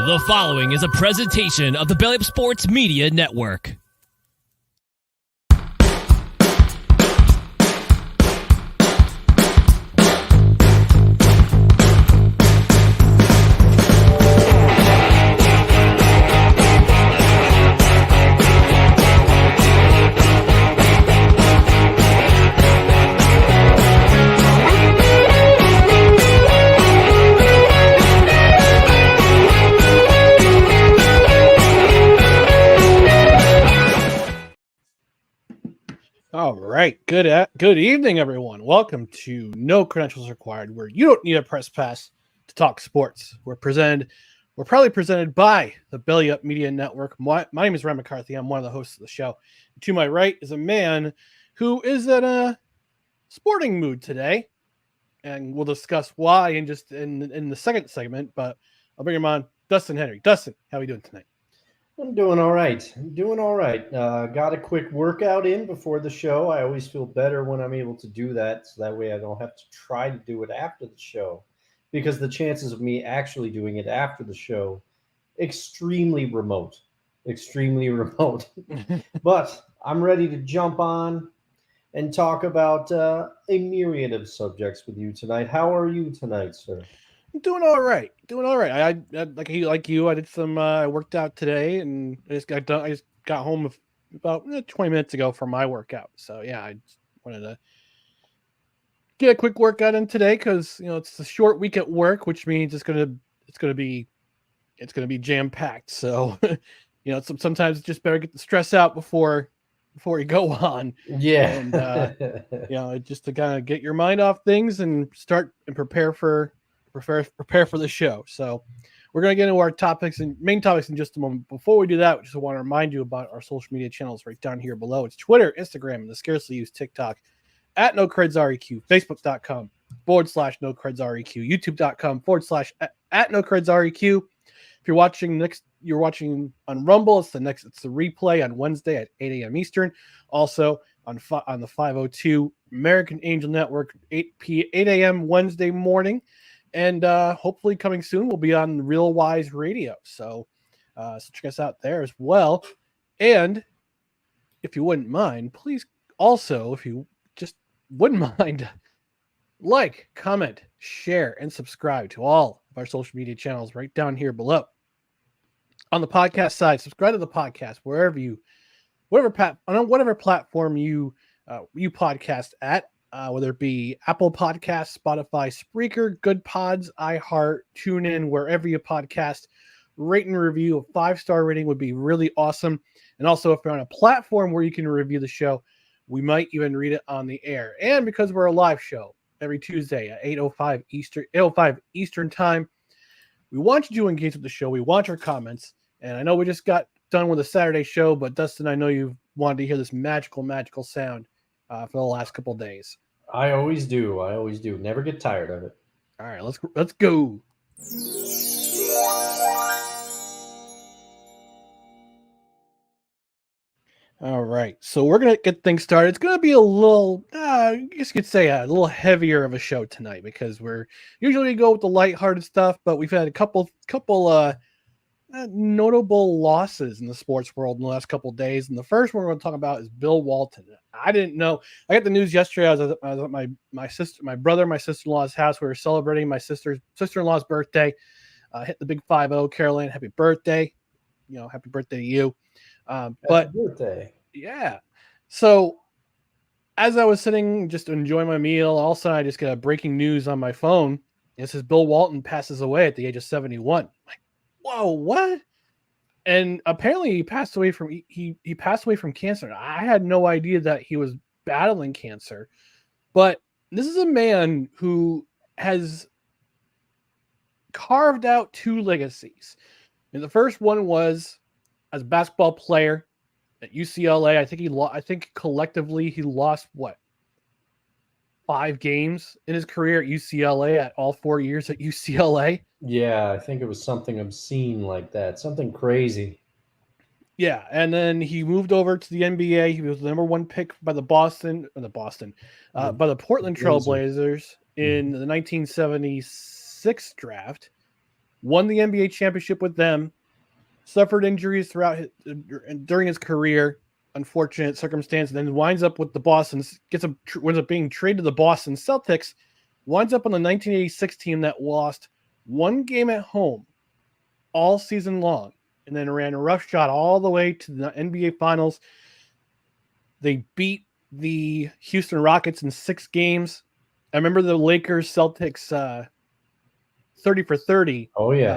The following is a presentation of the Belly Up Sports Media Network. All right. Good evening, everyone. Welcome to No Credentials Required, where you don't need a press pass to talk sports. We're proudly presented by the Belly Up Media Network. My name is Ryan McCarthy. I'm one of the hosts of the show. To my right is a man who is in a sporting mood today, and we'll discuss why in the second segment. But I'll bring him on, Dustin Henry. Dustin, how are you doing tonight? I'm doing all right. Got a quick workout in before the show. I always feel better when I'm able to do that, so that way I don't have to try to do it after the show, because the chances of me actually doing it after the show, extremely remote. But I'm ready to jump on and talk about a myriad of subjects with you tonight. How are you tonight, sir? I'm doing all right. I like you. I did some. I worked out today, and I just got done. I just got home about 20 minutes ago from my workout. So yeah, I just wanted to get a quick workout in today because it's a short week at work, which means it's gonna be jam packed. So sometimes it's just better get the stress out before you go on. Yeah, and just to kind of get your mind off things and start and prepare for the show. So we're going to get into our main topics in just a moment. Before we do that, we just want to remind you about our social media channels right down here below. It's Twitter, Instagram, and the scarcely used TikTok at NoCredsREQ, Facebook.com/NoCredsREQ, YouTube.com/ at NoCredsREQ. If you're watching on Rumble, it's the replay on Wednesday at 8 a.m. Eastern. Also on the 502 American Angel Network, 8 a.m. Wednesday morning. And hopefully coming soon, we'll be on Real Wise Radio. So check us out there as well. And if you wouldn't mind, please also, if you just wouldn't mind, like, comment, share, and subscribe to all of our social media channels right down here below. On the podcast side, subscribe to the podcast whatever platform you podcast at. Whether it be Apple Podcasts, Spotify, Spreaker, Good Pods, iHeart, TuneIn, wherever you podcast, rate and review. A 5-star rating would be really awesome. And also, if you're on a platform where you can review the show, we might even read it on the air. And because we're a live show every Tuesday at 8:05 Eastern time, we want you to engage with the show. We want your comments. And I know we just got done with a Saturday show, but Dustin, I know you've wanted to hear this magical sound for the last couple of days. I always do. Never get tired of it. All right, let's go. All right, so we're gonna get things started. It's gonna be a little, I guess you could say, a little heavier of a show tonight because we're usually go with the lighthearted stuff, but we've had a couple notable losses in the sports world in the last couple of days. And the first one we're going to talk about is Bill Walton. I didn't know. I got the news yesterday. I was at my sister-in-law's house. We were celebrating my sister-in-law's birthday. Hit the big 5-0. Caroline, happy birthday. Happy birthday to you. Happy birthday. Yeah. So as I was sitting just enjoying my meal, all of a sudden I just got breaking news on my phone. It says Bill Walton passes away at the age of 71. Whoa, what? And apparently he passed away from cancer. I had no idea that he was battling cancer. But this is a man who has carved out 2 legacies. And the first one was as a basketball player at UCLA. I think collectively he lost 5 games in his career at UCLA at all 4 years at UCLA. Yeah, I think it was something obscene like that, something crazy. Yeah, and then he moved over to the NBA. He was the number 1 pick by the Portland Trailblazers in the 1976 draft. won the NBA championship with them, suffered injuries during his career, unfortunate circumstance, and then winds up with the winds up being traded to the Boston Celtics, winds up on the 1986 team that lost one game at home all season long, and then ran a rough shot all the way to the NBA Finals. They beat the Houston Rockets in 6 games. I remember the Lakers Celtics 30 for 30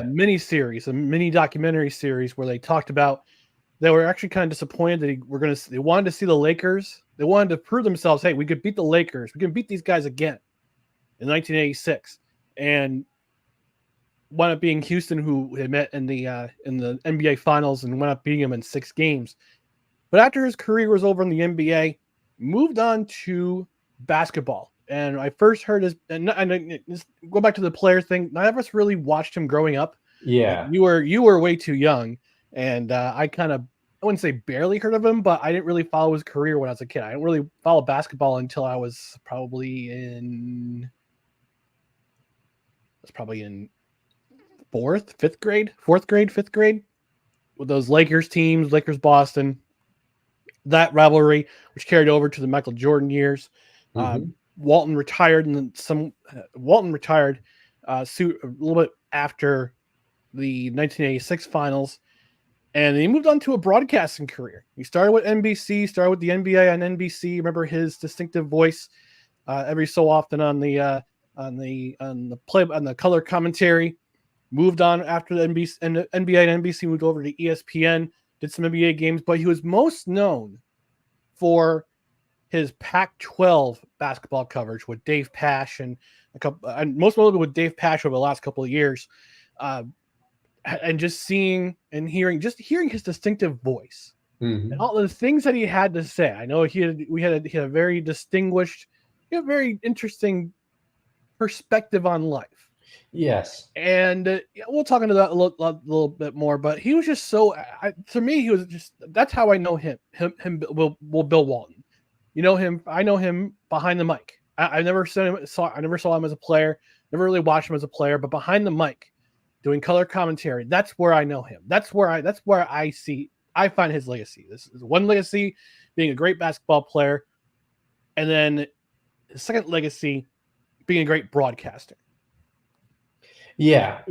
mini series, a mini documentary series where they talked about they were actually kind of disappointed that they wanted to see the Lakers. They wanted to prove themselves, hey, we could beat the Lakers. We can beat these guys again in 1986. And wound up being Houston, who had met in the NBA Finals and went up beating them in 6 games. But after his career was over in the NBA, moved on to basketball. And I first heard and go back to the player thing. None of us really watched him growing up. Yeah, like you were way too young, and I wouldn't say barely heard of him, but I didn't really follow his career when I was a kid. I didn't really follow basketball until I was probably in fifth grade, with those Lakers teams, Lakers Boston, that rivalry, which carried over to the Michael Jordan years. Walton retired, Walton retired a little bit after the 1986 finals, and he moved on to a broadcasting career. He started with NBC, started with the NBA on NBC. Remember his distinctive voice every so often on the color commentary. Moved on after the NBA and NBC, moved over to ESPN, did some NBA games, but he was most known for his Pac-12 basketball coverage with Dave Pasch and most notably with Dave Pasch over the last couple of years, and just seeing and hearing his distinctive voice and all the things that he had to say. I know he had a very distinguished, very interesting perspective on life. Yes, and we'll talk into that a little bit more. But he was just to me, he was just, that's how I know him. Bill Walton. You know him. I know him behind the mic. I never saw him as a player. Never really watched him as a player. But behind the mic, doing color commentary, that's where I know him. That's where I find his legacy. This is one legacy, being a great basketball player, and then his second legacy, being a great broadcaster. Yeah.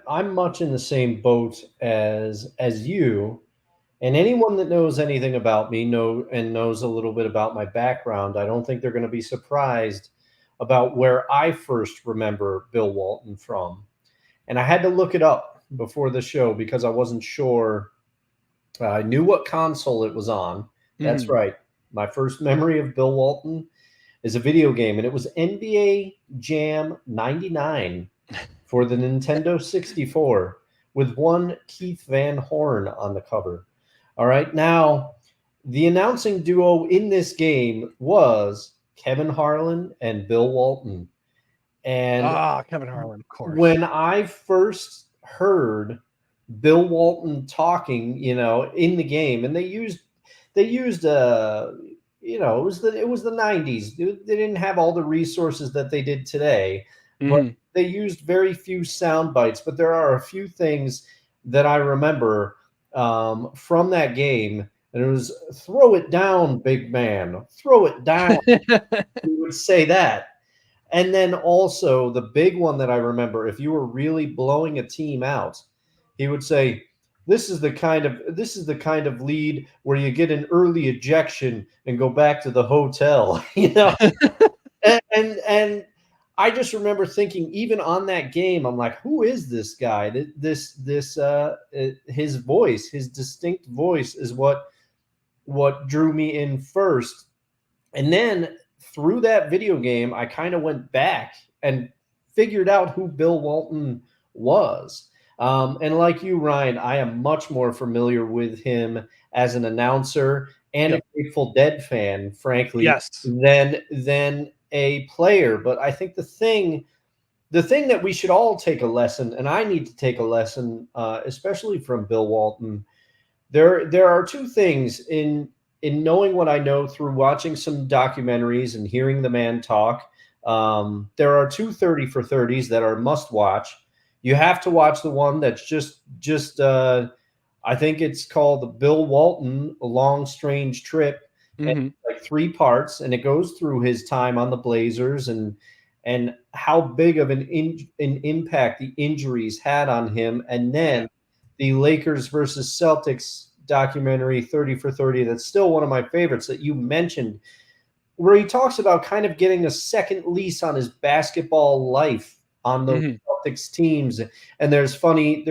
I'm much in the same boat as you. And anyone that knows anything about me knows a little bit about my background, I don't think they're going to be surprised about where I first remember Bill Walton from. And I had to look it up before the show because I wasn't sure. I knew what console it was on. That's right. My first memory of Bill Walton is a video game, and it was NBA Jam 99 for the Nintendo 64 with one Keith Van Horn on the cover. All right. Now, the announcing duo in this game was Kevin Harlan and Bill Walton. And Kevin Harlan, of course. When I first heard Bill Walton talking, in the game, and they used it was the 90s. They didn't have all the resources that they did today, but they used very few sound bites. But there are a few things that I remember from that game, and it was "Throw it down, big man, throw it down." He would say that. And then also the big one that I remember, if you were really blowing a team out, he would say, this is the kind of lead where you get an early ejection and go back to the hotel, and I just remember thinking, even on that game, I'm like, who is this guy? His voice, his distinct voice is what drew me in first. And then through that video game, I kind of went back and figured out who Bill Walton was. And like you, Ryan, I am much more familiar with him as an announcer and a Grateful Dead fan, frankly, than a player. But I think the thing that we should all take a lesson, and I need to take a lesson, especially from Bill Walton, there are two things in knowing what I know through watching some documentaries and hearing the man talk. There are two 30 for 30s that are must watch. You have to watch the one that's just I think it's called the Bill Walton A Long Strange Trip. And Mm-hmm. like 3 parts, and it goes through his time on the Blazers and how big of an impact the injuries had on him, and then the Lakers versus Celtics documentary 30 for 30, that's still one of my favorites that you mentioned, where he talks about kind of getting a second lease on his basketball life on the Celtics teams. And there's funny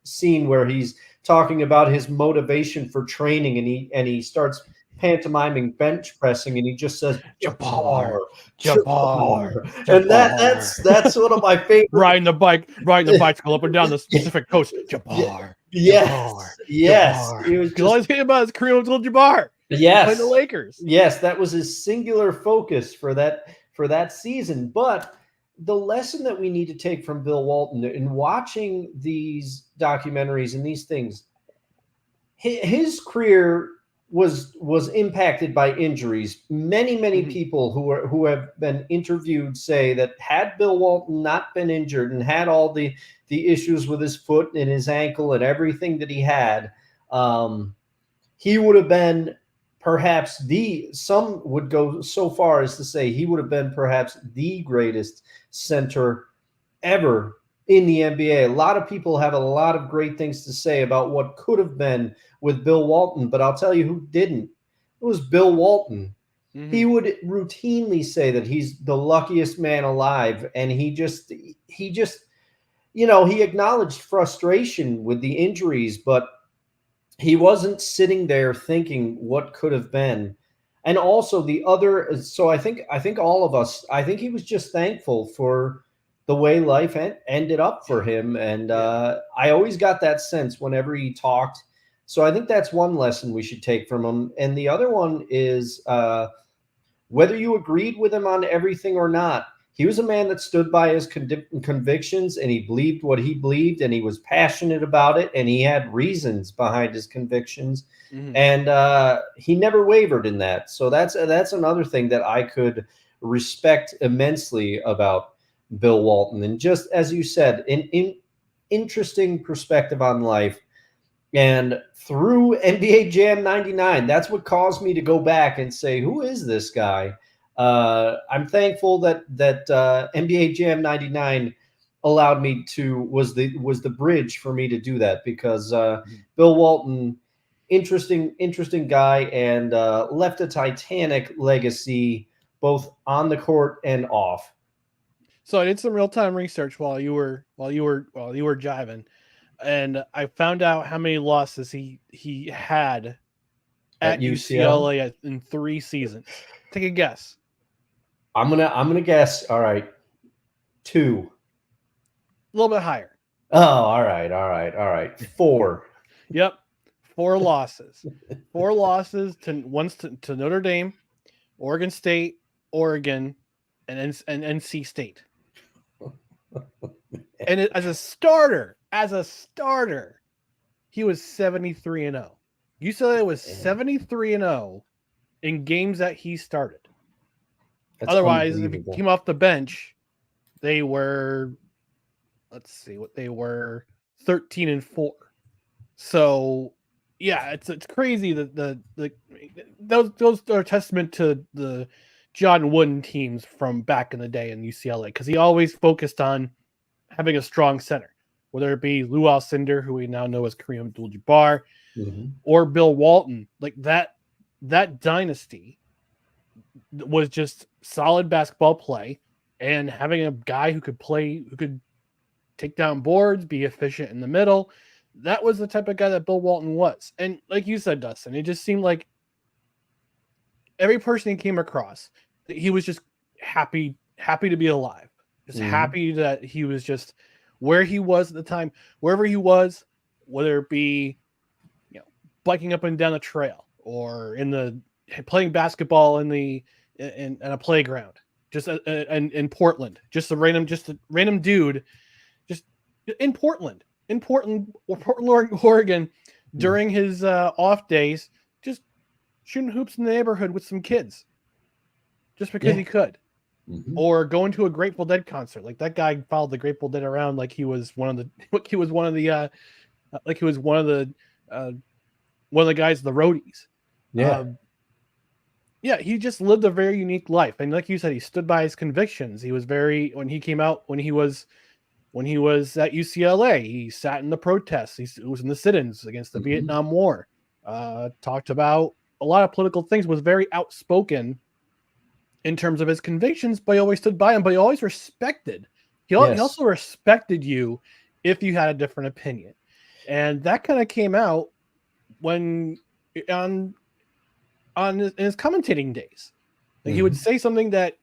scene where he's talking about his motivation for training, and he starts pantomiming bench pressing, and he just says Jabbar, and that's one of my favorite. riding the bicycle up and down the Pacific Coast. Jabbar. Yes. He was all he's thinking about is Kareem Abdul-Jabbar. Yes, playing the Lakers. Yes, that was his singular focus for that season. But the lesson that we need to take from Bill Walton in watching these documentaries and these things, his career was impacted by injuries. Many people who have been interviewed say that had Bill Walton not been injured and had all the issues with his foot and his ankle and everything that he had, he would have been perhaps some would go so far as to say he would have been perhaps the greatest center ever in the NBA. A lot of people have a lot of great things to say about what could have been with Bill Walton, but I'll tell you who didn't. It was Bill Walton. Mm-hmm. He would routinely say that he's the luckiest man alive, and he just he acknowledged frustration with the injuries, but he wasn't sitting there thinking what could have been. And also so I think all of us, I think he was just thankful for the way life ended up for him. And I always got that sense whenever he talked. So I think that's one lesson we should take from him. And the other one is whether you agreed with him on everything or not, he was a man that stood by his convictions, and he believed what he believed, and he was passionate about it, and he had reasons behind his convictions. Mm-hmm. And he never wavered in that. So that's another thing that I could respect immensely about Bill Walton. And just as you said, an interesting perspective on life. And through NBA Jam 99, that's what caused me to go back and say, who is this guy? I'm thankful that NBA Jam 99 allowed me was the bridge for me to do that, because Bill Walton, interesting guy, and left a titanic legacy both on the court and off. So I did some real-time research while you were jiving, and I found out how many losses he had at UCLA in 3 seasons. Take a guess. I'm gonna guess. All right, 2. A little bit higher. Oh, all right. 4. Yep, 4 losses. 4 losses to Notre Dame, Oregon State, Oregon, and NC State. And as a starter, he was 73-0. UCLA was 73-0 in games that he started. That's otherwise, if he came off the bench, they were, let's see what they were, 13-4. So yeah, it's crazy that those are a testament to the John Wooden teams from back in the day in UCLA, because he always focused on having a strong center, whether it be Lou Alcindor, who we now know as Kareem Abdul-Jabbar, or Bill Walton. Like that dynasty was just solid basketball play, and having a guy who could take down boards, be efficient in the middle. That was the type of guy that Bill Walton was. And like you said, Dustin, it just seemed like every person he came across, he was just happy to be alive. Just happy that he was just where he was at the time, wherever he was, whether it be, biking up and down the trail or playing basketball in a playground, just in Portland, just a random dude, just in Portland, Oregon, during his off days, just shooting hoops in the neighborhood with some kids, just because he could. Mhm. or going to a Grateful Dead concert. Like that guy followed the Grateful Dead around like he was one of the guys, the roadies. Yeah. Yeah, he just lived a very unique life, and like you said, he stood by his convictions. He was very when he came out when he was at UCLA, he sat in the protests. He was in the sit-ins against the Mhm. Vietnam War. Talked about a lot of political things. Was very outspoken in terms of his convictions, but he always stood by him. But he always respected. He Yes. also respected you if you had a different opinion, and that kind of came out when in his commentating days. Like he would say something that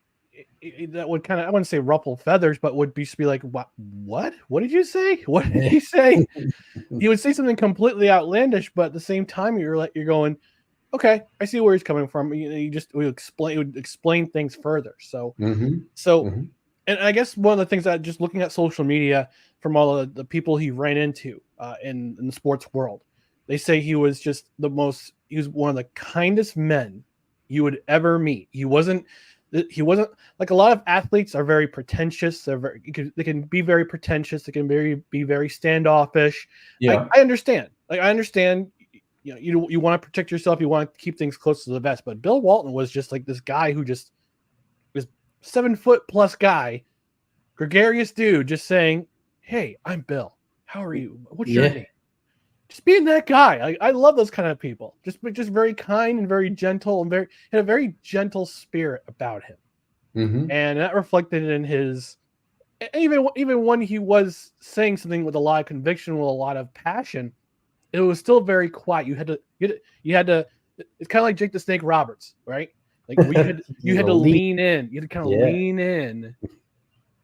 would kind of, I wouldn't say ruffle feathers, but would be like, what did you say? What did he say? He would say something completely outlandish, but at the same time, you're going, okay, I see where he's coming from. You just would explain things further. So, and I guess one of the things that just looking at social media from all of the people he ran into in the sports world, they say he was one of the kindest men you would ever meet. He wasn't like a lot of athletes are very pretentious. They can be very pretentious. They can be very standoffish. Yeah. I understand. Like I understand. You want to protect yourself. You want to keep things close to the vest. But Bill Walton was just like this guy who just was 7 foot plus guy, gregarious dude, just saying, "Hey, I'm Bill. How are you? What's your name?" Just being that guy. I love those kind of people. Just very kind and very gentle and had a very gentle spirit about him. And that reflected in his, even when he was saying something with a lot of conviction, with a lot of passion, it was still very quiet. You had to, it's kind of like Jake the Snake Roberts, right? Like you had to lean in. You had to kind of lean in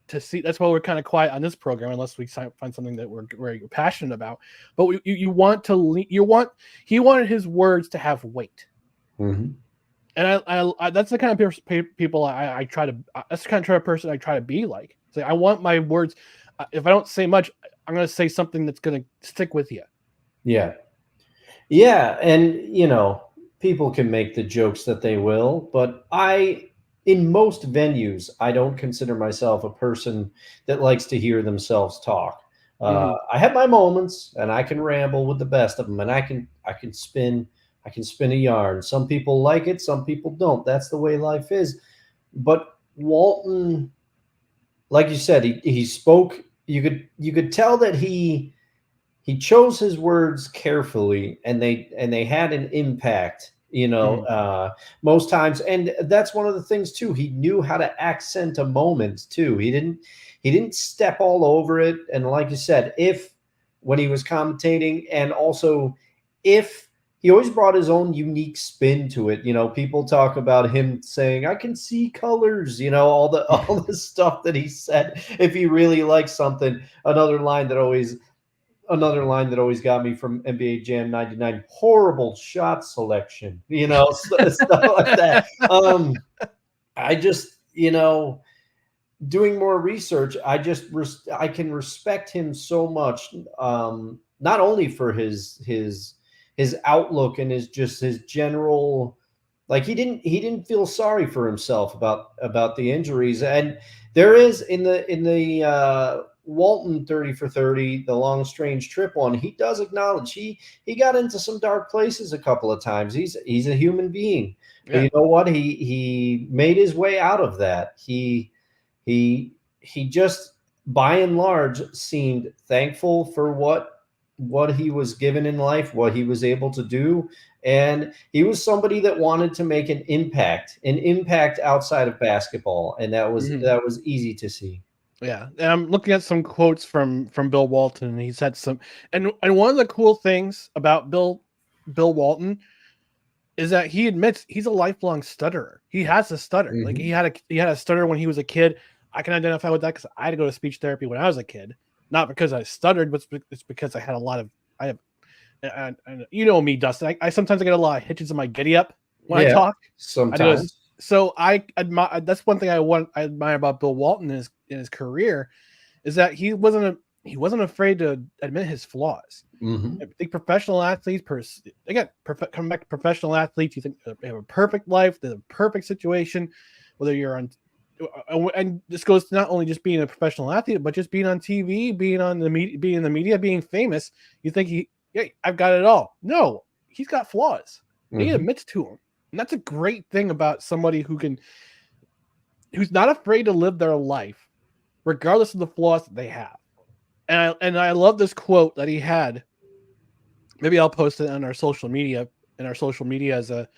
to see. That's why we're kind of quiet on this program, unless we find something that we're very passionate about. But he wanted his words to have weight. And I that's the kind of people I try to. That's the kind of person I try to be like. So I want my words. If I don't say much, I'm going to say something that's going to stick with you. Yeah. And people can make the jokes that they will, but in most venues, I don't consider myself a person that likes to hear themselves talk. I have my moments, and I can ramble with the best of them, and I can spin a yarn. Some people like it, some people don't. That's the way life is. But Walton, like you said, he spoke. You could tell that he chose his words carefully, and they had an impact, most times. And that's one of the things too. He knew how to accent a moment too. He didn't step all over it. And like you said, when he was commentating, and also if he always brought his own unique spin to it. People talk about him saying, "I can see colors," all the stuff that he said. If he really liked something, another line that always got me from NBA Jam 99, horrible shot selection, stuff like that. I just, doing more research, I can respect him so much, not only for his outlook and his general, like he didn't feel sorry for himself about the injuries. And there is in the Walton 30 for 30, the long strange trip one, he does acknowledge he got into some dark places a couple of times. He's a human being. Yeah. But you know what? He made his way out of that. He just by and large seemed thankful for what he was given in life, what he was able to do. And he was somebody that wanted to make an impact outside of basketball. And that was easy to see. Yeah, and I'm looking at some quotes from Bill Walton, and he said some, and one of the cool things about Bill Walton is that he admits he's a lifelong stutterer. He has a stutter. Like he had a stutter when he was a kid. I can identify with that because I had to go to speech therapy when I was a kid, not because I stuttered, but it's because I had and me, Dustin. I sometimes get a lot of hitches in my giddy up when I talk. Sometimes. So I admire. That's one thing I admire about Bill Walton in his career, is that he wasn't afraid to admit his flaws. I think professional athletes, coming back to professional athletes, you think they have a perfect life, they have a perfect situation, whether you're on and this goes to not only just being a professional athlete, but just being on TV, being on the media, being in the media, being famous. You think I've got it all. No, he's got flaws. He admits to them. And that's a great thing about somebody who's not afraid to live their life, regardless of the flaws that they have. And I love this quote that he had. Maybe I'll post it on our social media, as a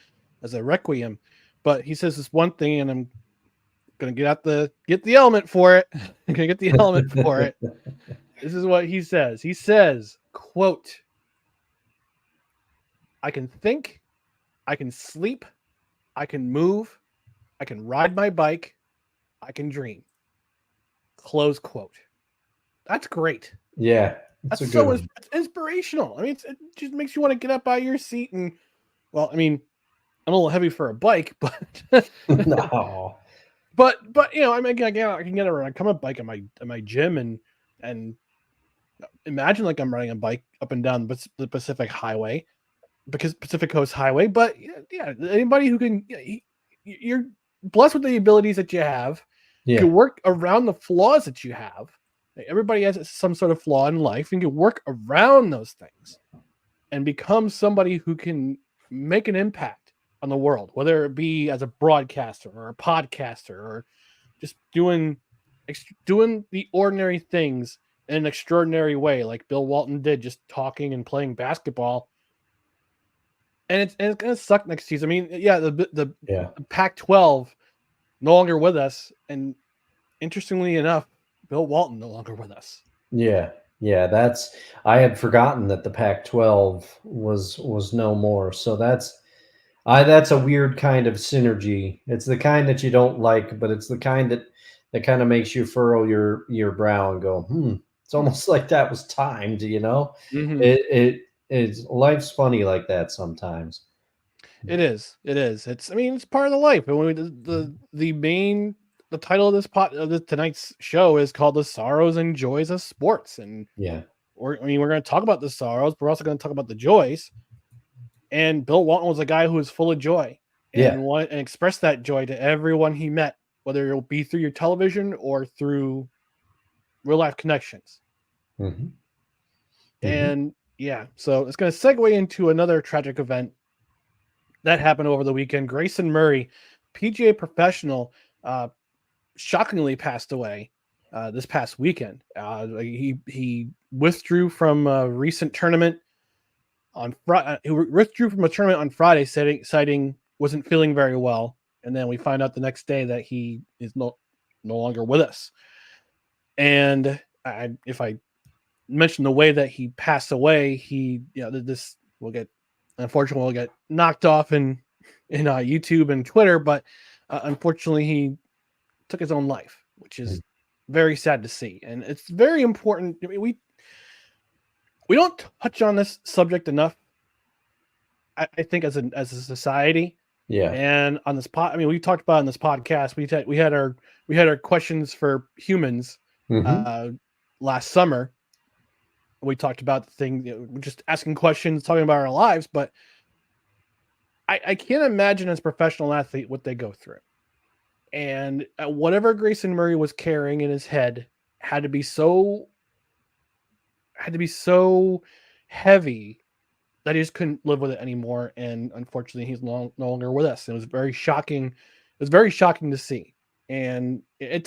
requiem. But he says this one thing, and I'm gonna get the element for it. I'm gonna get the element for it. This is what he says. He says, quote, "I can think, I can sleep, I can move, I can ride my bike, I can dream." Close quote. That's great. Yeah. That's so inspirational. I mean, it just makes you want to get up out of your seat and, well, I mean, I'm a little heavy for a bike, but no. But you know, I mean, I can get around. I come a bike at my gym and imagine like I'm riding a bike up and down the Pacific Highway, because Pacific Coast Highway. But yeah, anybody who can, you're blessed with the abilities that you have. You can work around the flaws that you have. Everybody has some sort of flaw in life, and you can work around those things and become somebody who can make an impact on the world, whether it be as a broadcaster or a podcaster or just doing the ordinary things in an extraordinary way, like Bill Walton did, just talking and playing basketball. And it's going to suck next season. I mean, the Pac-12 no longer with us, and interestingly enough, Bill Walton no longer with us. Yeah. I had forgotten that the Pac-12 was no more. So that's a weird kind of synergy. It's the kind that you don't like, but it's the kind that kind of makes you furrow your brow and go, it's almost like that was timed, you know? Mm-hmm. It's life's funny like that sometimes. It is. It's part of the life. And the title of this tonight's show is called "The Sorrows and Joys of Sports," and we're going to talk about the sorrows, but we're also going to talk about the joys. And Bill Walton was a guy who was full of joy and expressed that joy to everyone he met, whether it'll be through your television or through real life connections. And so it's going to segue into another tragic event that happened over the weekend. Grayson Murray, PGA professional, shockingly passed away this past weekend. He withdrew from a recent tournament on Friday. He withdrew from a tournament on Friday, citing wasn't feeling very well, and then we find out the next day that he is no longer with us. And if I mention the way that he passed away, this will get knocked off in YouTube and Twitter, but unfortunately he took his own life, which is very sad to see. And it's very important. I mean, we don't touch on this subject enough, I think, as a society. And on this we talked about on this podcast, we had our questions for humans last summer. We talked about the thing, just asking questions, talking about our lives, but I can't imagine as a professional athlete what they go through. And whatever Grayson Murray was carrying in his head had to be so heavy that he just couldn't live with it anymore. And unfortunately, he's no longer with us. It was very shocking. It was very shocking to see. And we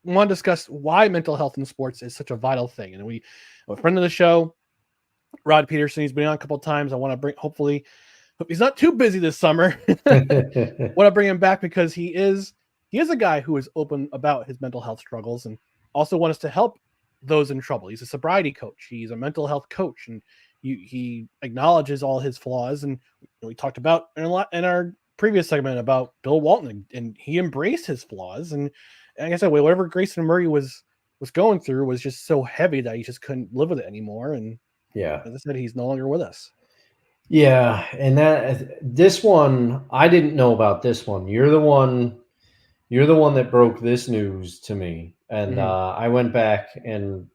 want to discuss why mental health in sports is such a vital thing. And a friend of the show, Rod Peterson, he's been on a couple of times. I want to bring, hopefully, he's not too busy this summer. Want to bring him back because he is a guy who is open about his mental health struggles and also wants to help those in trouble. He's a sobriety coach. He's a mental health coach, and he acknowledges all his flaws. And we talked about in our previous segment about Bill Walton, and he embraced his flaws. And like I said, whatever Grayson Murray was going through was just so heavy that he just couldn't live with it anymore. And as I said, he's no longer with us. Yeah, and this one, I didn't know about this one. You're the one that broke this news to me, and I went back and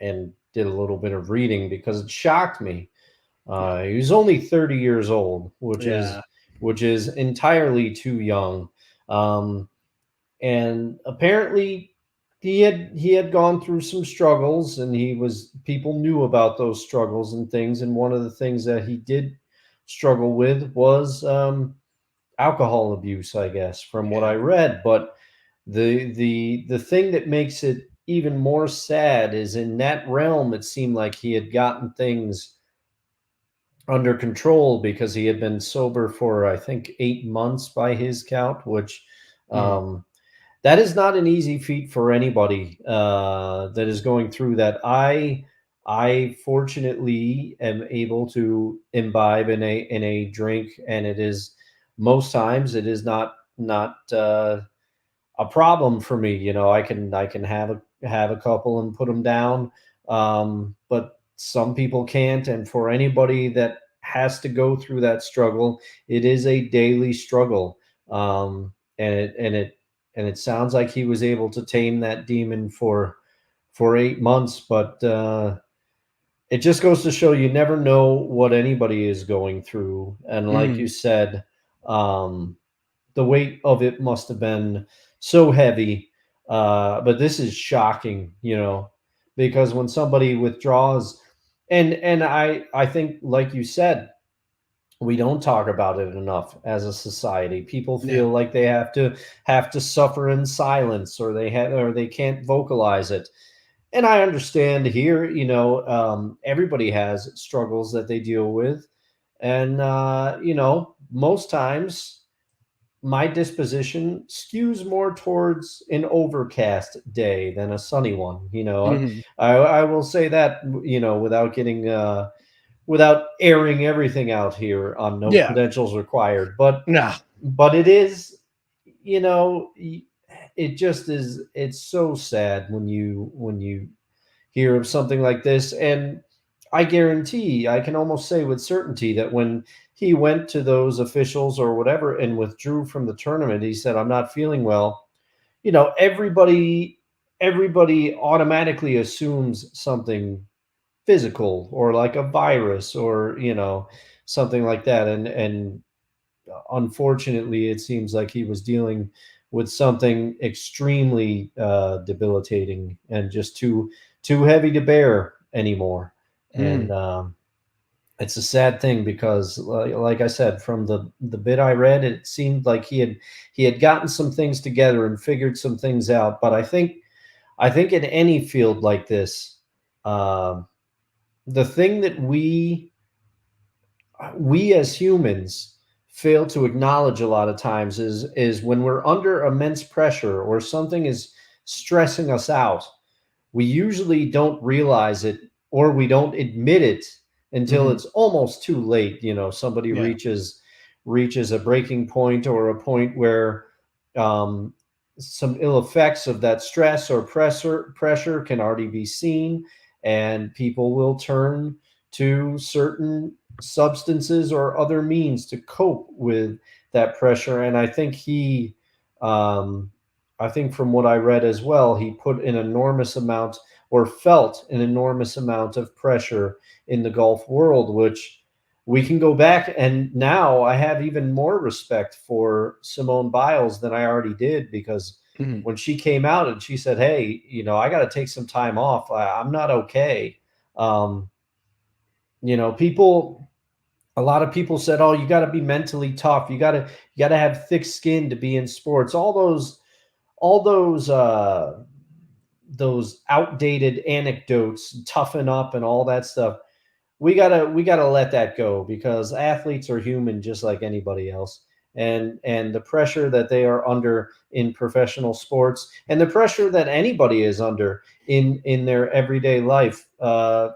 did a little bit of reading because it shocked me. He was only 30 years old, which is entirely too young. And apparently he had gone through some struggles, and people knew about those struggles and things. And one of the things that he did struggle with was alcohol abuse, I guess, from what I read. But the thing that makes it even more sad is, in that realm, it seemed like he had gotten things under control because he had been sober for, I think, 8 months by his count, which that is not an easy feat for anybody that is going through that. I fortunately am able to imbibe in a drink, and it is, most times it is not a problem for me. You know, I can have a couple and put them down, but some people can't. And for anybody that has to go through that struggle, it is a daily struggle. And it sounds like he was able to tame that demon for 8 months, but it just goes to show you never know what anybody is going through. And like you said, the weight of it must have been so heavy. But this is shocking, because when somebody withdraws, and I think, like you said, we don't talk about it enough as a society. People feel like they have to suffer in silence, or they can't vocalize it. And I understand here, everybody has struggles that they deal with. And, most times my disposition skews more towards an overcast day than a sunny one. I will say that, without airing everything out here on no credentials required, but it is, it just is. It's so sad when you hear of something like this. And I guarantee, I can almost say with certainty, that when he went to those officials or whatever and withdrew from the tournament, he said, "I'm not feeling well." Everybody automatically assumes something physical, or like a virus, or something like that. And unfortunately, it seems like he was dealing with something extremely debilitating, and just too heavy to bear anymore. And it's a sad thing, because like I said, from the bit I read, it seemed like he had gotten some things together and figured some things out. But I think in any field like this, the thing that we as humans fail to acknowledge a lot of times is when we're under immense pressure, or something is stressing us out, we usually don't realize it, or we don't admit it until it's almost too late. Somebody reaches a breaking point, or a point where some ill effects of that stress or pressure can already be seen, and people will turn to certain substances or other means to cope with that pressure. And I think from what I read as well, he put an enormous amount, or felt an enormous amount of pressure in the golf world, which we can go back. And now I have even more respect for Simone Biles than I already did, because when she came out and she said, "Hey, I got to take some time off. I'm not okay." A lot of people said, "Oh, you got to be mentally tough. You got to have thick skin to be in sports." All those outdated anecdotes, toughen up and all that stuff. We gotta let that go, because athletes are human just like anybody else. And the pressure that they are under in professional sports, and the pressure that anybody is under in their everyday life,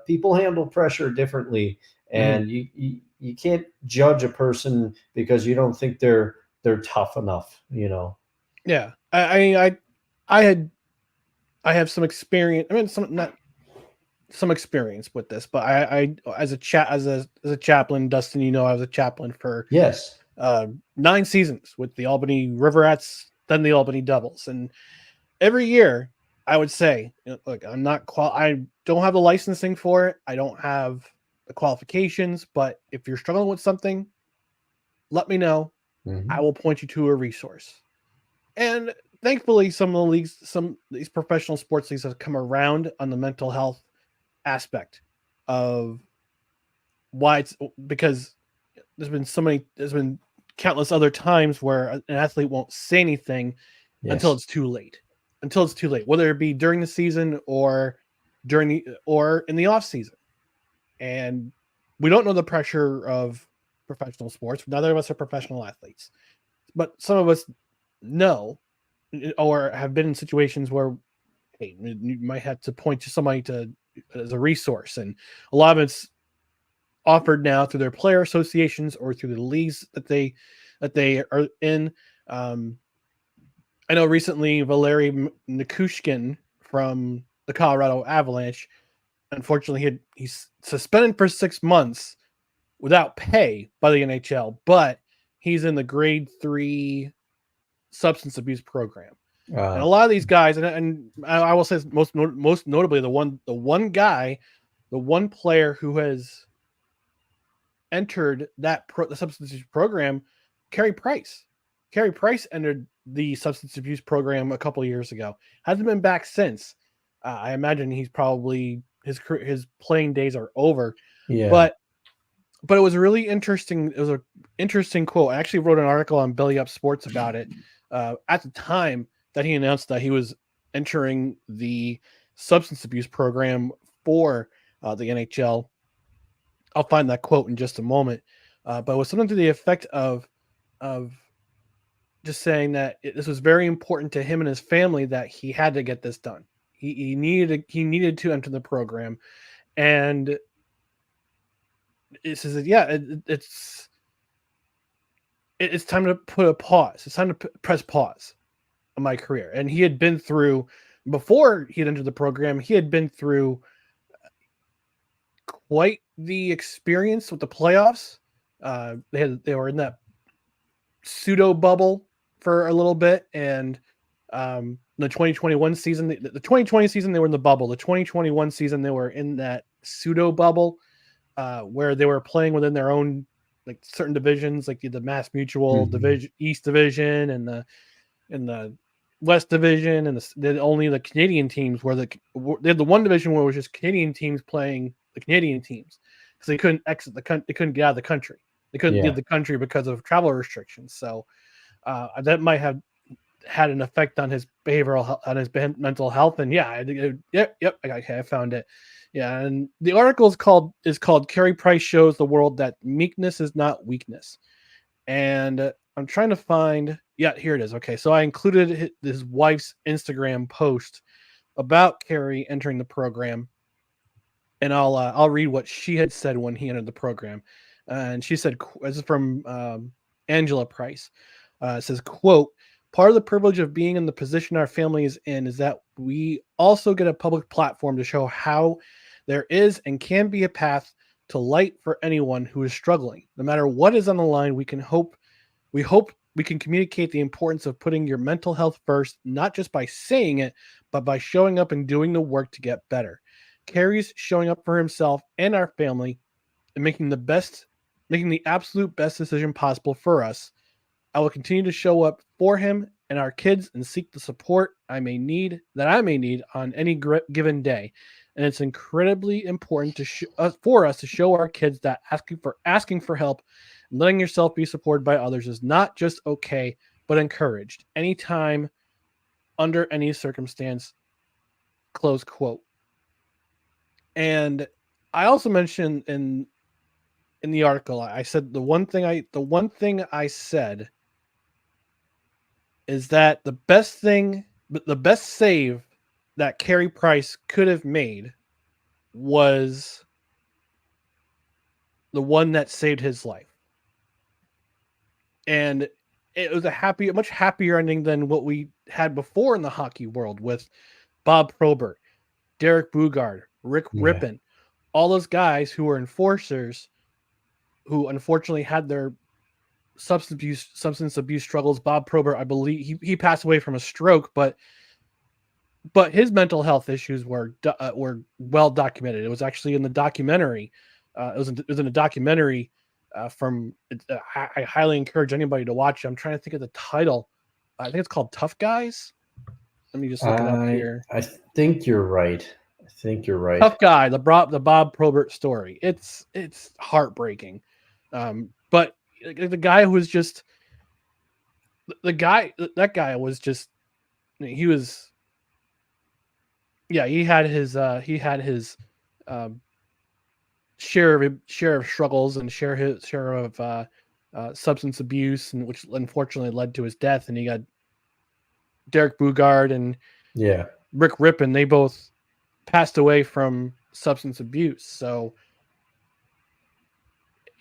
people handle pressure differently. And you can't judge a person because you don't think they're tough enough. Yeah, I have some experience. I mean, some experience with this, but I as a chaplain, Dustin, I was a chaplain for Yes. 9 seasons with the Albany Riverettes, then the Albany Devils, and every year I would say, look, I don't have the licensing for it. I don't have the qualifications, but if you're struggling with something, let me know. I will point you to a resource. And thankfully, some of the leagues, some of these professional sports leagues have come around on the mental health aspect of why it's because there's been countless other times where an athlete won't say anything until Yes. it's too late. Until it's too late, whether it be during the season or or in the off season. And we don't know the pressure of professional sports. Neither of us are professional athletes, but some of us know or have been in situations where, hey, you might have to point to somebody to as a resource, and a lot of it's offered now through their player associations or through the leagues that they are in. I know recently Valeri Nikushkin from the Colorado Avalanche, unfortunately, he's suspended for 6 months without pay by the NHL, but he's in the grade 3 substance abuse program. And a lot of these guys, and I will say most notably the one player who has entered the substance abuse program, Carey Price. Carey Price entered the substance abuse program a couple of years ago. Hasn't been back since. I imagine he's probably his playing days are over. Yeah. But it was a really interesting. It was an interesting quote. I actually wrote an article on Belly Up Sports about it at the time that he announced that he was entering the substance abuse program for the NHL. I'll find that quote in just a moment. But it was something to the effect of just saying that this was very important to him and his family that he had to get this done. He needed to enter the program, and it says that, yeah, it's time to put a pause. It's time to press pause on my career. And he had been through, before he had entered the program, he had been through quite the experience with the playoffs. They were in that pseudo bubble for a little bit, and the 2021 season, the 2020 season, they were in the bubble. The 2021 season, they were in that pseudo bubble where they were playing within their own, like, certain divisions, like the Mass Mutual division, East Division, and the West Division, and only the Canadian teams they had the one division where it was just Canadian teams playing the Canadian teams because they couldn't exit they couldn't get out of the country. They couldn't leave the country because of travel restrictions. So that might have had an effect on his mental health. And I found it. Yeah, and the article is called "Carey Price Shows the World That Meekness Is Not Weakness." And I'm trying to find. Yeah, here it is. Okay, so I included his wife's Instagram post about Carey entering the program, and I'll read what she had said when he entered the program. And she said, "This is from Angela Price." It says, "Quote: Part of the privilege of being in the position our family is in is that we also get a public platform to show how there is and can be a path to light for anyone who is struggling. No matter what is on the line, we hope we can communicate the importance of putting your mental health first, not just by saying it, but by showing up and doing the work to get better. Carey's showing up for himself and our family and making the absolute best decision possible for us. I will continue to show up for him and our kids and seek the support I may need on any given day. And it's incredibly important for us to show our kids that asking for help and letting yourself be supported by others is not just okay, but encouraged anytime, under any circumstance." Close quote. And I also mentioned in the article, I said the one thing I said is that the best save that Carey Price could have made was the one that saved his life. And it was a much happier ending than what we had before in the hockey world with Bob Probert, Derek Bugard, Rick Rippon, all those guys who were enforcers who unfortunately had their substance abuse struggles. Bob Probert, I believe he passed away from a stroke, but his mental health issues were well documented. It was actually in the documentary. It was in a documentary from. I highly encourage anybody to watch it. I'm trying to think of the title I think it's called Tough Guys. Let me just look it up here. I think you're right. Tough Guy, the Bob Probert story. It's heartbreaking. But the guy who was just that guy was just he was he had his share of struggles and share of substance abuse, and which unfortunately led to his death. And he got Derek Bugard and Rick Rippon. They both passed away from substance abuse. So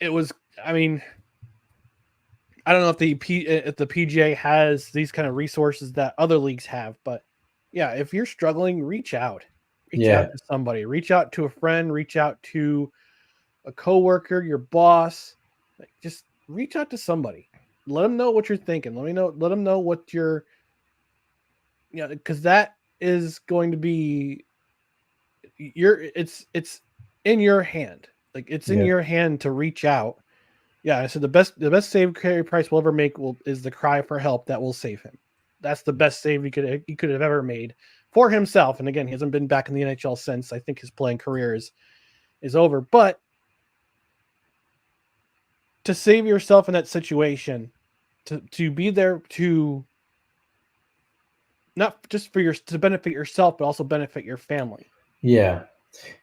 it was, I mean, I don't know if the PGA has these kind of resources that other leagues have, but yeah, if you're struggling, reach out to somebody, reach out to a friend, reach out to a coworker, your boss, like, just reach out to somebody. Let them know what you're thinking. Let them know what you're, because that is going to be it's in your hand. Like, it's in your hand to reach out. Yeah, I said the best save Carey Price will ever make is the cry for help that will save him. That's the best save he could have ever made for himself. And again, he hasn't been back in the NHL since. I think his playing career is over. But to save yourself in that situation, to be there to not just to benefit yourself, but also benefit your family. Yeah.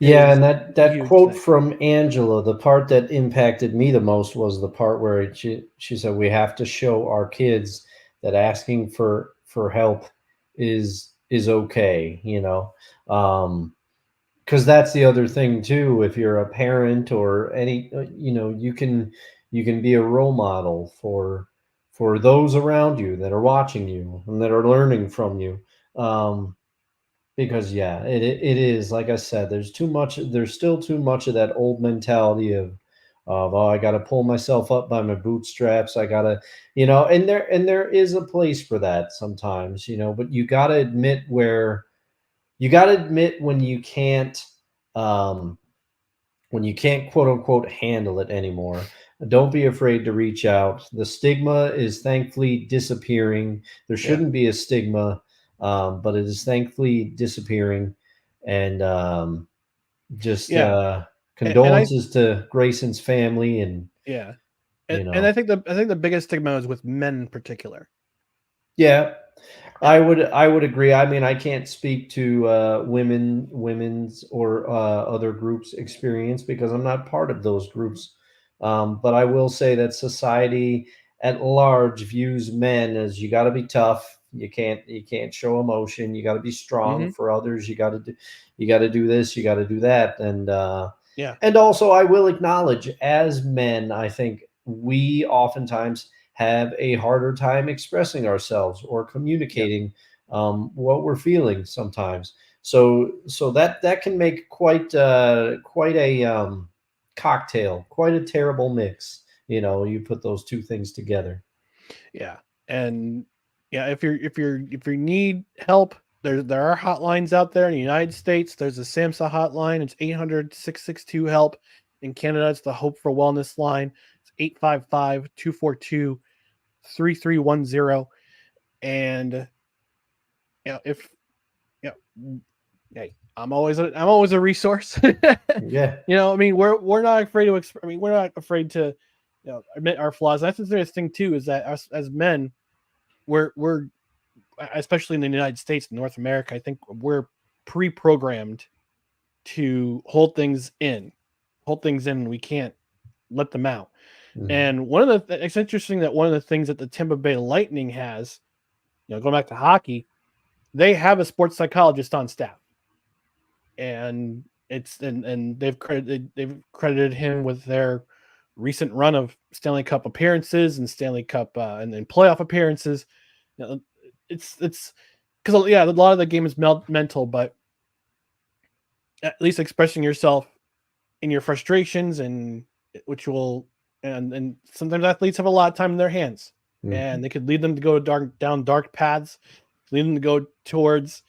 And that quote from Angela, the part that impacted me the most was the part where she said, we have to show our kids that asking for help is okay, because that's the other thing too. If you're a parent or any, you can be a role model for those around you that are watching you and that are learning from you. Because it is, like I said, there's still too much of that old mentality of I got to pull myself up by my bootstraps. I got to, and there is a place for that sometimes, but you got to admit when you can't quote unquote handle it anymore. Don't be afraid to reach out. The stigma is thankfully disappearing. There shouldn't be a stigma. But it is thankfully disappearing, and condolences to Grayson's family, and and I think the biggest stigma is with men in particular. I would agree. I mean, I can't speak to women's or other groups' experience because I'm not part of those groups, but I will say that society at large views men as you got to be tough. You can't show emotion. You got to be strong for others. You got to do this. You got to do that. And and also I will acknowledge, as men, I think we oftentimes have a harder time expressing ourselves or communicating what we're feeling sometimes. So that can make quite a cocktail, quite a terrible mix. You put those two things together. Yeah, and if you need help, there are hotlines out there in the United States. There's a SAMHSA hotline. It's 800-662-HELP. In Canada, it's the Hope for Wellness line. It's 855-242-3310. And hey, I'm always a resource. I mean, we're not afraid to we're not afraid to admit our flaws. That's the serious thing too, is that us as men, we're especially in the United States and North America, I think we're pre-programmed to hold things in. We can't let them out. And it's interesting that one of the things that the Tampa Bay Lightning has, going back to hockey, they have a sports psychologist on staff, and they've credited him with their recent run of Stanley Cup appearances and Stanley Cup and playoff appearances. It's because a lot of the game is mental, but at least expressing yourself in your frustrations, and which will and sometimes athletes have a lot of time in their hands, and they could lead them to go down dark paths, lead them to go towards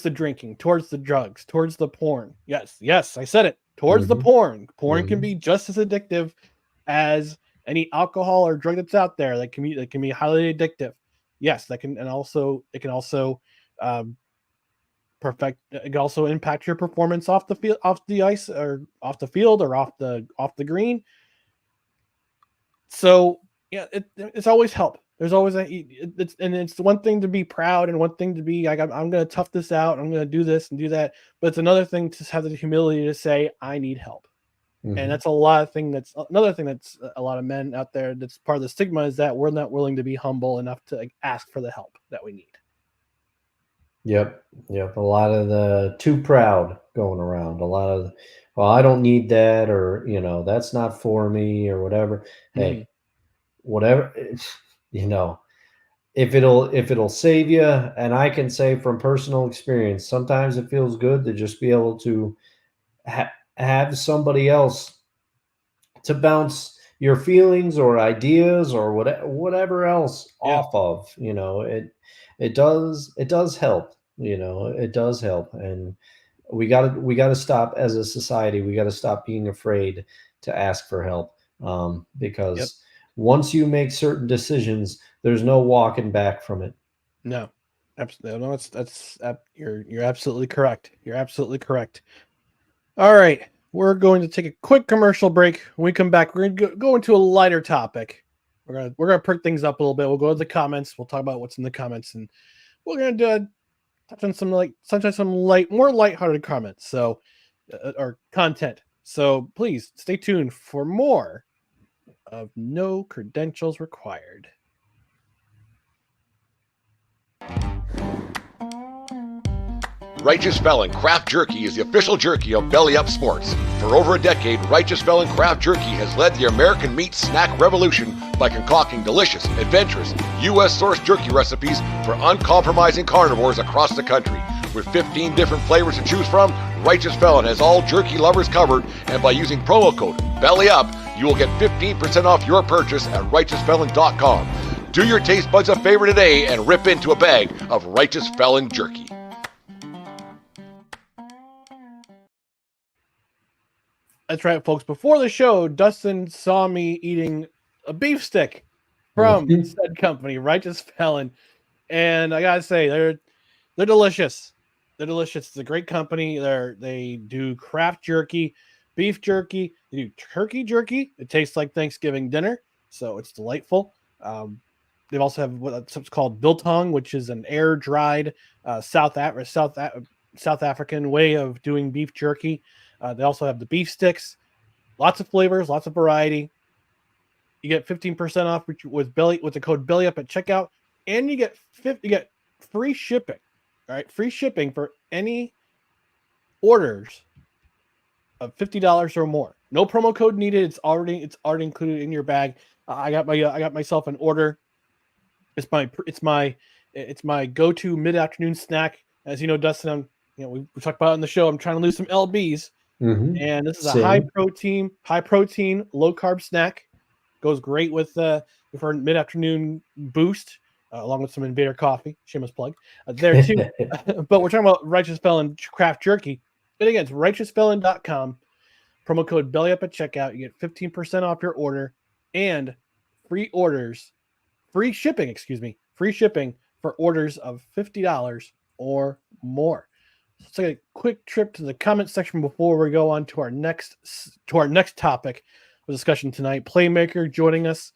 the drinking, towards the drugs, towards the porn. Yes, I said it. Towards the porn. Porn can be just as addictive as any alcohol or drug that's out there that can be highly addictive. Yes, it can also it can also impact your performance off the field, off the ice, or off the field, or off the green. So yeah, it's always help. There's always it's one thing to be proud and one thing to be like, I'm going to tough this out. I'm going to do this and do that. But it's another thing to have the humility to say, I need help. Mm-hmm. And that's another thing that's a lot of men out there. That's part of the stigma, is that we're not willing to be humble enough to ask for the help that we need. Yep. A lot of the too proud going around. A lot of, well, I don't need that, or that's not for me, or whatever. Mm-hmm. Hey, whatever. If it'll save you, and I can say from personal experience, sometimes it feels good to just be able to have somebody else to bounce your feelings or ideas or whatever else off of. It does help. It does help, and we got to stop as a society. We got to stop being afraid to ask for help, because once you make certain decisions, there's no walking back from it. No, absolutely. No, you're absolutely correct. You're absolutely correct. All right, we're going to take a quick commercial break. When we come back, we're going to go into a lighter topic. We're gonna perk things up a little bit. We'll go to the comments. We'll talk about what's in the comments, and we're gonna touch on some more lighthearted comments. So, or content. So please stay tuned for more of No Credentials Required. Righteous Felon Craft Jerky is the official jerky of Belly Up Sports. For over a decade, Righteous Felon Craft Jerky has led the American meat snack revolution by concocting delicious, adventurous, U.S.-sourced jerky recipes for uncompromising carnivores across the country. With 15 different flavors to choose from, Righteous Felon has all jerky lovers covered, and by using promo code BELLYUP, you will get 15% off your purchase at righteousfelon.com. Do your taste buds a favor today and rip into a bag of Righteous Felon jerky. That's right, folks. Before the show, Dustin saw me eating a beef stick from said company, Righteous Felon, and I gotta say, they're delicious. They're delicious. It's a great company. They do craft jerky, beef jerky. They do turkey jerky. It tastes like Thanksgiving dinner, so it's delightful. They also have what's called biltong, which is an air dried South African way of doing beef jerky. They also have the beef sticks, lots of flavors, lots of variety. You get 15% off with the code BELLYUP at checkout, and you get free shipping. All right, free shipping for any orders of $50 or more. No promo code needed. It's already included in your bag. I got myself an order. It's my go-to mid-afternoon snack. As you know, Dustin, we talked about it on the show. I'm trying to lose some lbs, and this is a high protein, low carb snack. Goes great with for mid-afternoon boost, along with some Invader coffee. Shameless plug there too. But we're talking about Righteous Felon Craft Jerky. And again, it's righteousfelon.com. Promo code BELLYUP at checkout. You get 15% off your order and free shipping for orders of $50 or more. Let's take a quick trip to the comment section before we go on to our next topic of discussion tonight. Playmaker joining us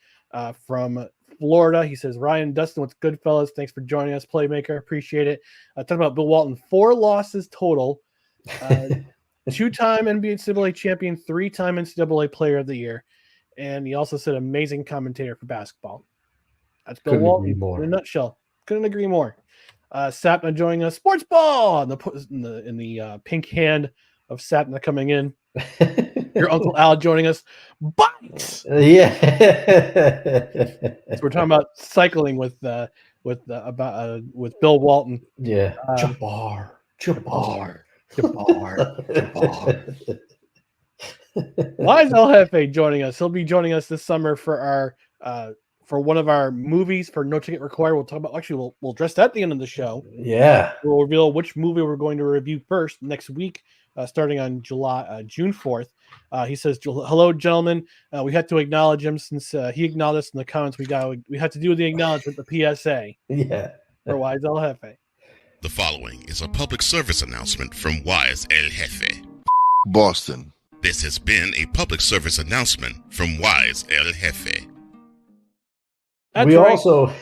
from Florida. He says, Ryan, Dustin, what's good, fellas? Thanks for joining us, Playmaker. Appreciate it. Talking about Bill Walton, 4 losses total. 2-time NCAA champion, 3-time NCAA player of the year. And he also said amazing commentator for basketball. That's Bill Walton in a nutshell. Couldn't agree more. Sapna joining us. Sports ball in the pink hand of Sapna coming in. Your Uncle Al joining us. Bikes. Yeah. So we're talking about cycling with Bill Walton. Yeah. Jabbar. Wise El Jefe joining us. He'll be joining us this summer for our for one of our movies for No Ticket Required. We'll talk about, we'll address that at the end of the show. Yeah. We'll reveal which movie we're going to review first next week starting on June 4th. He says, "Hello, gentlemen. We had to acknowledge him since he acknowledged us in the comments. We had to do the acknowledgement, the PSA. Yeah. For Wise El Jefe. The following is a public service announcement from Wise El Jefe. Boston. This has been a public service announcement from Wise El Jefe. That's we right. also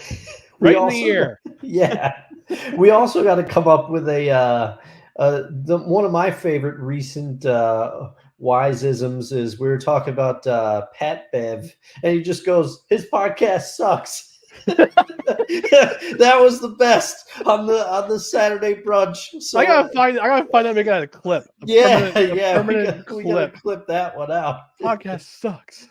Right in the ear. Yeah. We also got to come up with one of my favorite recent Wise-isms is we were talking about Pat Bev, and he just goes, his podcast sucks. That was the best on the Saturday brunch. So I gotta find that, make that a clip. We gotta clip. clip that one out. Podcast sucks.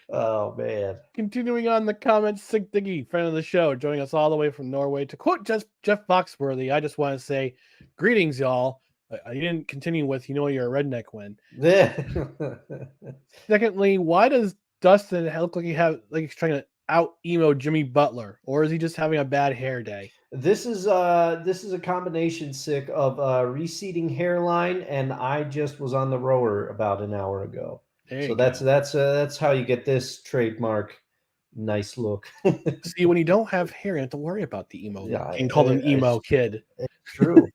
Oh man. Continuing on the comments, Sig Diggy, friend of the show, joining us all the way from Norway. To quote Jeff Foxworthy, I just want to say, greetings, y'all. I didn't continue with, you're a redneck when. Yeah. Secondly, why does Dustin look like he's trying to out emo Jimmy Butler, or is he just having a bad hair day? This is a combination, Sick, of receding hairline, and I just was on the rower about an hour ago. So that's how you get this trademark nice look. See, when you don't have hair, you have to worry about the emo. Yeah, and call him emo kid. It's true.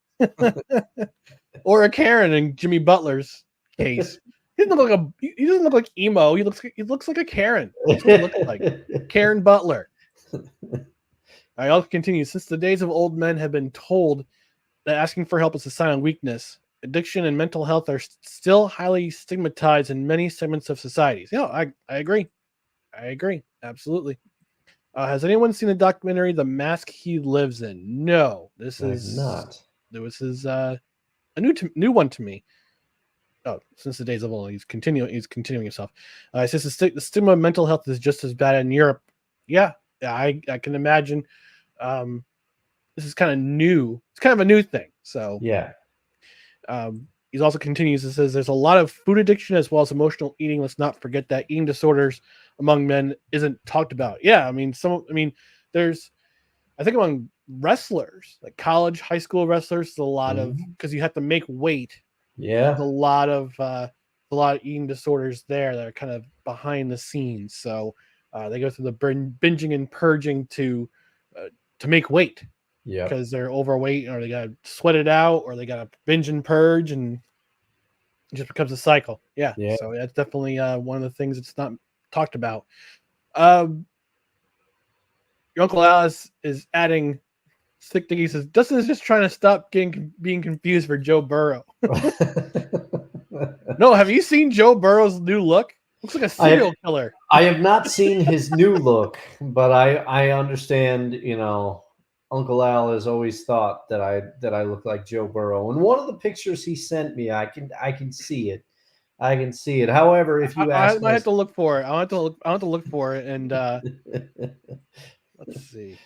Or a Karen in Jimmy Butler's case. He doesn't look like emo. He looks like a Karen. That's what he looks like. Karen Butler. I also continue. Since the days of old men have been told that asking for help is a sign of weakness, addiction and mental health are still highly stigmatized in many segments of societies. I agree. Absolutely. Has anyone seen the documentary The Mask He Lives In? No. This is not. This is a new one to me. Oh, since the days of old, he's continuing himself. It says the stigma of mental health is just as bad in Europe. Yeah, I can imagine. This is kind of new. It's kind of a new thing. So yeah. He also continues. It says there's a lot of food addiction as well as emotional eating. Let's not forget that eating disorders among men isn't talked about. Yeah, I mean there's, I think among wrestlers, like college, high school wrestlers, there's a lot of, because you have to make weight. Yeah, there's a lot of eating disorders there that are kind of behind the scenes. So they go through the binging and purging to make weight. Yeah, because they're overweight, or they got to sweat it out, or they got to binge and purge, and it just becomes a cycle. Yeah. So that's definitely one of the things that's not talked about. Your Uncle Alice is adding. Sick Diggy says Dustin is just trying to stop being confused for Joe Burrow. No, have you seen Joe Burrow's new look? Looks like a serial killer. I have not seen his new look, but I understand. Uncle Al has always thought that I look like Joe Burrow. And one of the pictures he sent me, I can see it. I can see it. However, if you ask, I have to look for it. I want to look for it, and let's see.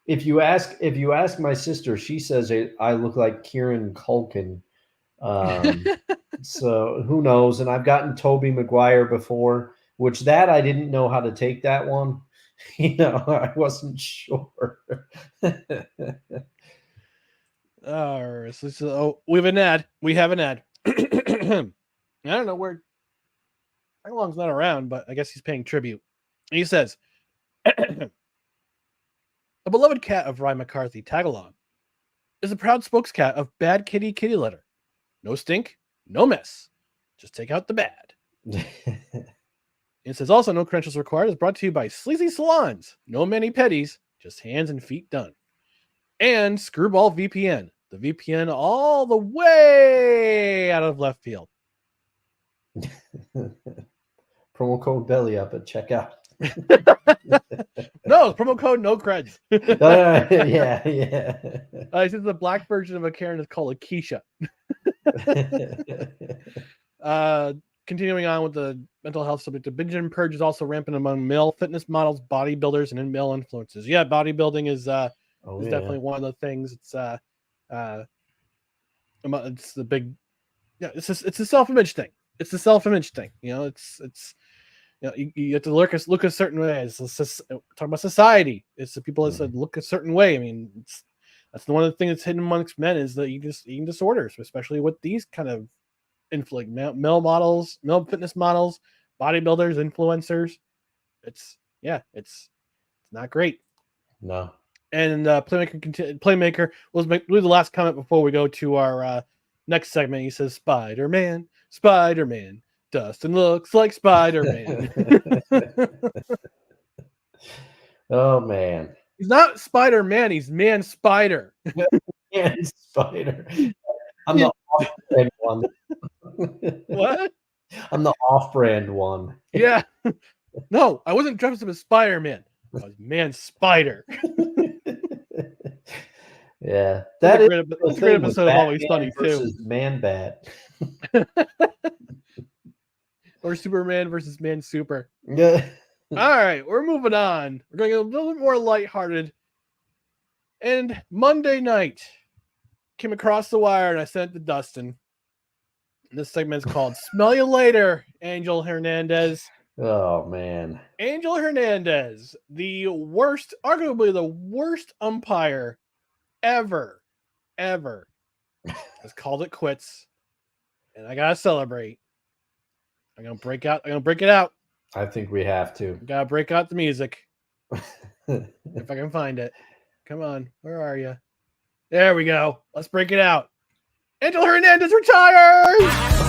If you ask my sister, she says I look like Kieran Culkin. So who knows? And I've gotten Tobey Maguire before, which that I didn't know how to take that one. I wasn't sure. All right. So we have an ad. I don't know where Tagalong's not around, but I guess he's paying tribute. And he says, a beloved cat of Ryan McCarthy, Tagalong, is a proud spokescat of Bad Kitty Kitty Litter. No stink, no mess. Just take out the bad. It says also no credentials required. Is brought to you by Sleazy Salons. No mani-pedis, just hands and feet done. And Screwball VPN. The VPN all the way out of left field. Promo code belly up at checkout. No, promo code no creds. Yeah. This is the black version of a Karen is called a Keisha. Continuing on with the mental health subject, the binge and purge is also rampant among male fitness models, bodybuilders, and male influencers. Yeah, bodybuilding is definitely one of the things. It's the big, it's a self-image thing. It's the self-image thing. You have to look a certain way. It's talking about society. It's the people that said look a certain way. I mean, That's one of the things that's hidden amongst men is the eating disorders, especially with these kind of male models, male fitness models, bodybuilders, influencers. It's not great. No. And Playmaker will do the last comment before we go to our next segment. He says, Spider-Man, Spider-Man. Dustin looks like Spider-Man. Oh, man. He's not Spider-Man. He's Man Spider. Man Spider. I'm the off-brand one. What? I'm the off-brand one. Yeah. No, I wasn't dressed up as Spider-Man. I was Man Spider. Yeah. That's That a great episode of Always Sunny, too. Man-Bat. Or Superman versus Man Super. Yeah. All right, we're moving on. We're going to get a little bit more lighthearted. And Monday night came across the wire, and I sent it to Dustin. And this segment is called Smell You Later, Angel Hernandez. Oh, man. Angel Hernandez, arguably the worst umpire ever, has called it quits. And I got to celebrate. I'm going to break it out. I think we have to. Gotta break out the music. If I can find it. Come on. Where are you? There we go. Let's break it out. Angel Hernandez retires!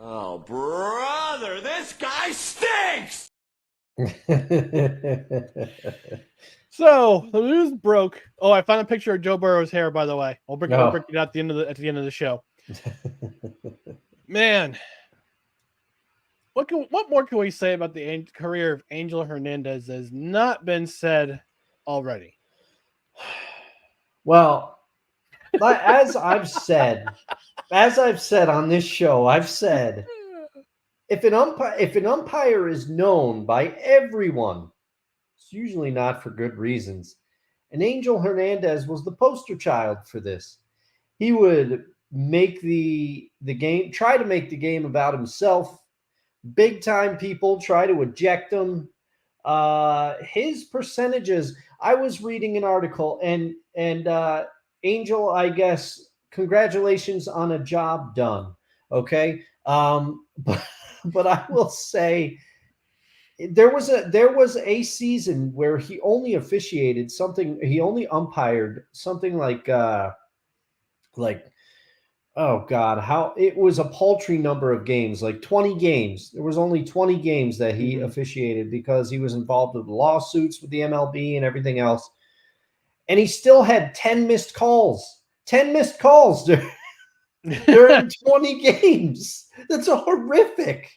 Oh, brother, this guy stinks! So the news broke. Oh, I found a picture of Joe Burrow's hair, by the way. I'll break it out at the end of the show. Man, what more can we say about the career of Angel Hernandez that has not been said already? Well, as I've said on this show, I've said if an umpire is known by everyone, it's usually not for good reasons. And Angel Hernandez was the poster child for this. He would make the game, try to make the game about himself. Big time people try to eject him. His percentages, I was reading an article, and Angel, I guess, congratulations on a job done. Okay. But I will say there was a season where he only umpired something like oh God, how it was a paltry number of games, like 20 games. There was only 20 games that he officiated because he was involved with lawsuits with the MLB and everything else. And he still had 10 missed calls. 10 missed calls during 20 games. That's a horrific.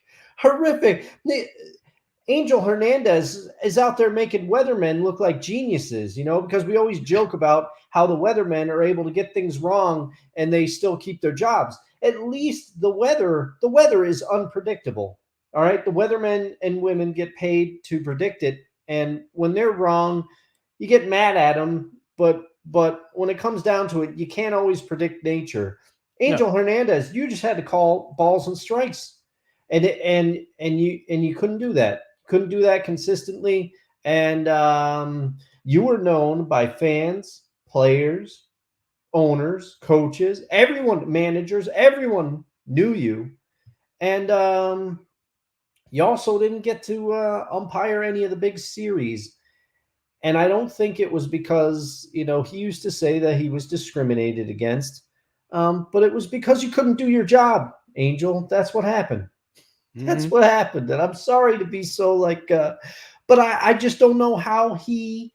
Angel Hernandez is out there making weathermen look like geniuses, because we always joke about how the weathermen are able to get things wrong and they still keep their jobs. At least the weather is unpredictable. All right. The weathermen and women get paid to predict it. And when they're wrong, you get mad at them. But when it comes down to it, you can't always predict nature. Angel Hernandez, you just had to call balls and strikes. And you couldn't do that. Couldn't do that consistently. And you were known by fans, players, owners, coaches, everyone, managers, everyone knew you. And you also didn't get to umpire any of the big series. And I don't think it was because, he used to say that he was discriminated against, but it was because you couldn't do your job, Angel. That's what happened. That's what happened. And I'm sorry to be so but I just don't know how he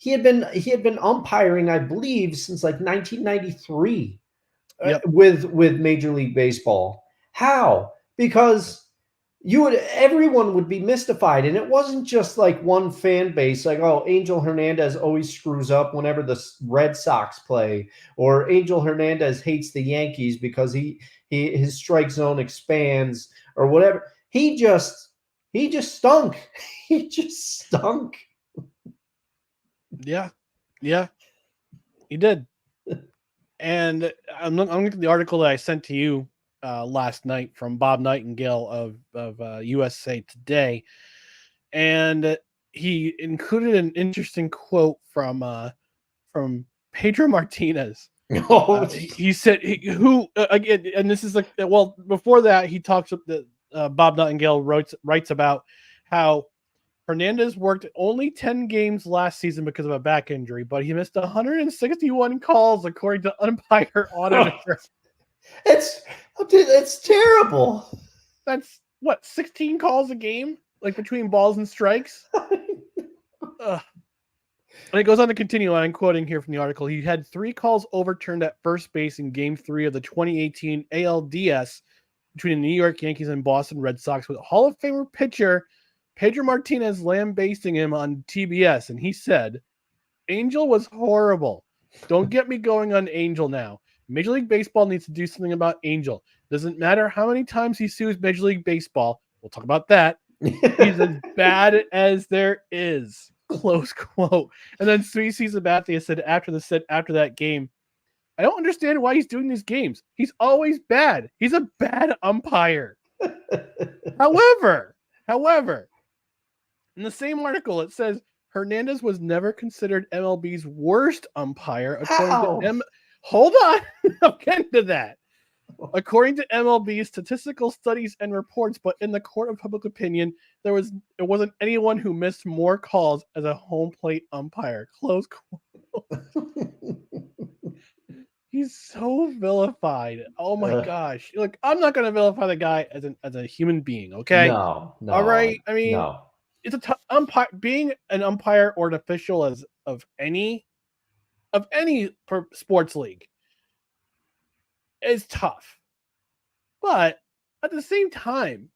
had been umpiring, I believe, since like 1993 with Major League Baseball. How? Because everyone would be mystified, and it wasn't just like one fan base, like, oh, Angel Hernandez always screws up whenever the Red Sox play, or Angel Hernandez hates the Yankees because his strike zone expands, or whatever. He just stunk. He just stunk. Yeah, he did. And I'm looking at the article that I sent to you last night from Bob Nightingale of USA Today, and he included an interesting quote from Pedro Martinez. He said, "Who again?" And this is before that, he talks that Bob Nightingale writes about how Hernandez worked only 10 games last season because of a back injury, but he missed 161 calls according to umpire auditor. It's terrible. That's 16 calls a game, like between balls and strikes. And it goes on to continue. I'm quoting here from the article. He had 3 calls overturned at first base in Game 3 of the 2018 ALDS between the New York Yankees and Boston Red Sox, with Hall of Famer pitcher Pedro Martinez lambasting him on TBS, and he said, "Angel was horrible. Don't get me going on Angel now. Major League Baseball needs to do something about Angel. Doesn't matter how many times he sues Major League Baseball. We'll talk about that. He's as bad as there is." Close quote. And then Sweet Sabathia said after that game, "I don't understand why he's doing these games. He's always bad. He's a bad umpire." However, in the same article, it says Hernandez was never considered MLB's worst umpire. Hold on, I'm getting to that. According to MLB's statistical studies and reports, but in the court of public opinion, there wasn't anyone who missed more calls as a home plate umpire. Close quote. He's so vilified. Oh my gosh! Look, I'm not going to vilify the guy as a human being. Okay. No. All right. I mean, no. It's a tough umpire. Being an umpire or an official of any sports league is tough. But at the same time,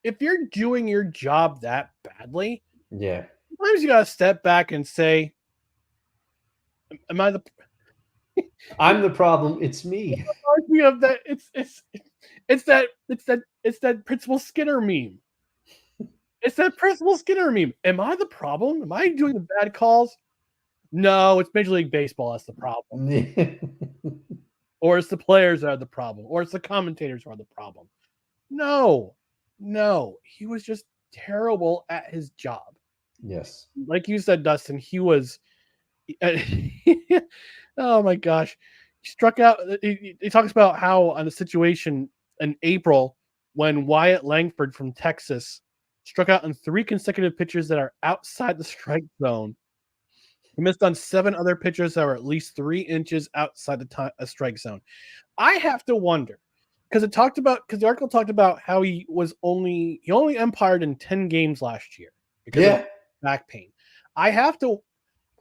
if you're doing your job that badly, sometimes you got to step back and say, "Am I the?" I'm the problem. It's me. Of that, it's that Principal Skinner meme. It's that Principal Skinner meme. Am I the problem? Am I doing the bad calls? No, it's Major League Baseball that's the problem. Or it's the players that are the problem. Or it's the commentators who are the problem. No. He was just terrible at his job. Yes. Like you said, Dustin, he was oh my gosh. He struck out. He talks about how on a situation in April when Wyatt Langford from Texas struck out on 3 consecutive pitches that are outside the strike zone. He missed on 7 other pitchers that were at least 3 inches outside the strike zone. I have to wonder because the article talked about how he only umpired in 10 games last year because of back pain.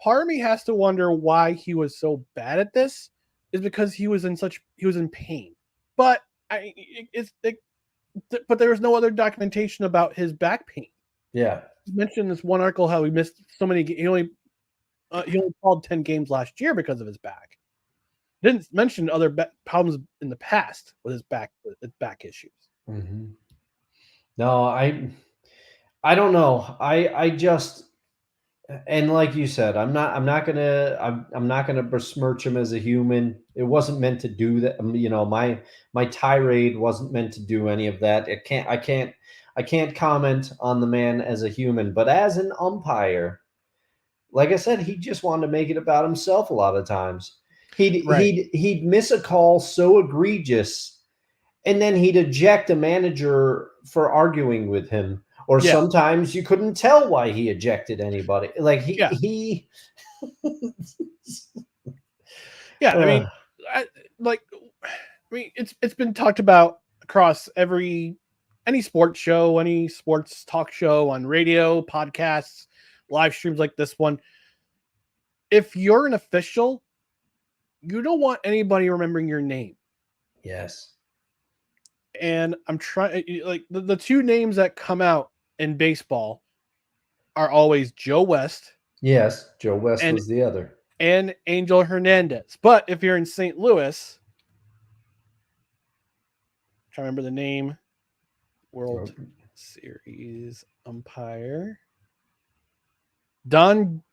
Part of me has to wonder why he was so bad at this is because he was in pain. But but there was no other documentation about his back pain. Yeah. He mentioned in this one article how he missed so many. He only called 10 games last year because of his back. Didn't mention other problems in the past with his back issues. Mm-hmm. No, I don't know. I just, and like you said, I'm not gonna besmirch him as a human. It wasn't meant to do that. My tirade wasn't meant to do any of that. I can't comment on the man as a human, but as an umpire, like I said, he just wanted to make it about himself a lot of times. He'd miss a call so egregious, and then he'd eject a manager for arguing with him, or Yeah. sometimes you couldn't tell why he ejected anybody. Like Yeah. he Yeah, I mean, it's been talked about across any sports show, any sports talk show on radio, podcasts, live streams like this one. If you're an official, you don't want anybody remembering your name. yes. And I'm trying, like, the two names that come out in baseball are always Joe West Yes, Joe West And- was the other. and Angel Hernandez. But if you're in St. Louis, I'm trying to remember the name, World Series umpire Don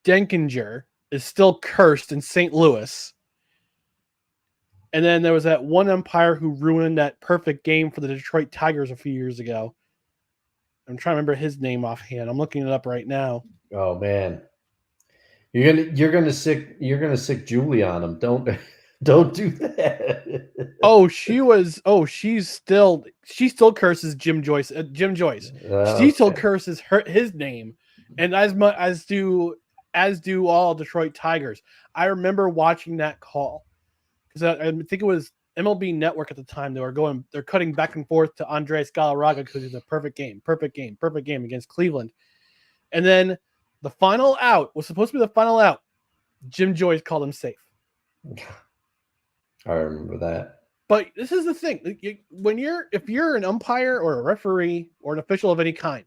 Denkinger is still cursed in St. Louis. And then there was that one umpire who ruined that perfect game for the Detroit Tigers a few years ago. I'm trying to remember his name offhand. I'm looking it up right now. Oh man. You're gonna sick Julie on him. Don't do that. She still curses Jim Joyce. She still curses his name, and as do all Detroit Tigers. I remember watching that call because I think it was MLB Network at the time. They're cutting back and forth to Andres Galarraga because it's a perfect game against Cleveland, and then the final out was supposed to be the final out. Jim Joyce called him safe. I remember that. But this is the thing: if you're an umpire or a referee or an official of any kind,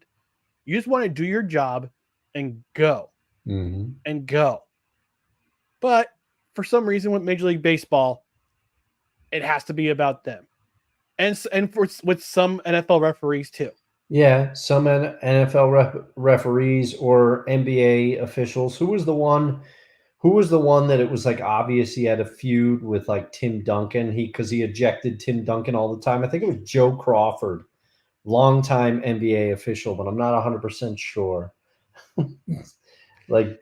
you just want to do your job and go. Mm-hmm. And go. But for some reason with Major League Baseball, it has to be about them. And with some NFL referees too. Yeah, some NFL referees or NBA officials. Who was the one that it was like obvious he had a feud with, like Tim Duncan? Because he ejected Tim Duncan all the time. I think it was Joe Crawford, longtime NBA official, but I'm not 100% sure. Like,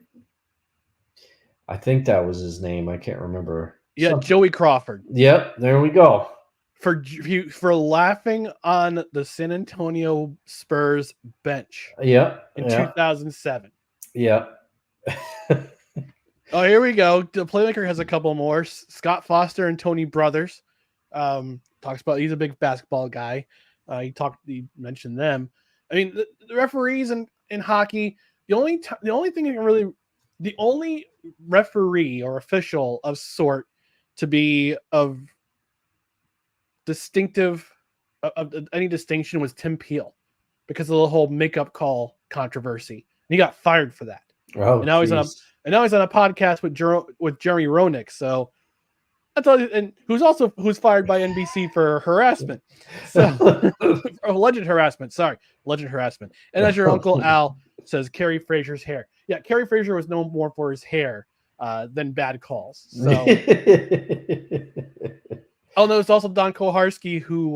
I think that was his name. I can't remember. Yeah, Joey Crawford. Yep, there we go. For laughing on the San Antonio Spurs bench. Yep. In 2007. Yep. Oh, here we go. The Playmaker has a couple more. Scott Foster and Tony Brothers. Talks about he's a big basketball guy. He mentioned them. I mean, the referees in hockey. The only referee or official of sort to be of distinctive of any distinction was Tim Peel because of the whole makeup call controversy. And he got fired for that. Oh, and now he's on a podcast with Jeremy Roenick. So that's all, and who's fired by NBC for harassment. So alleged harassment. And as your Uncle Al says, Kerry Frazier's hair. Yeah, Kerry Frazier was known more for his hair than bad calls. So oh no, it's also Don Koharski who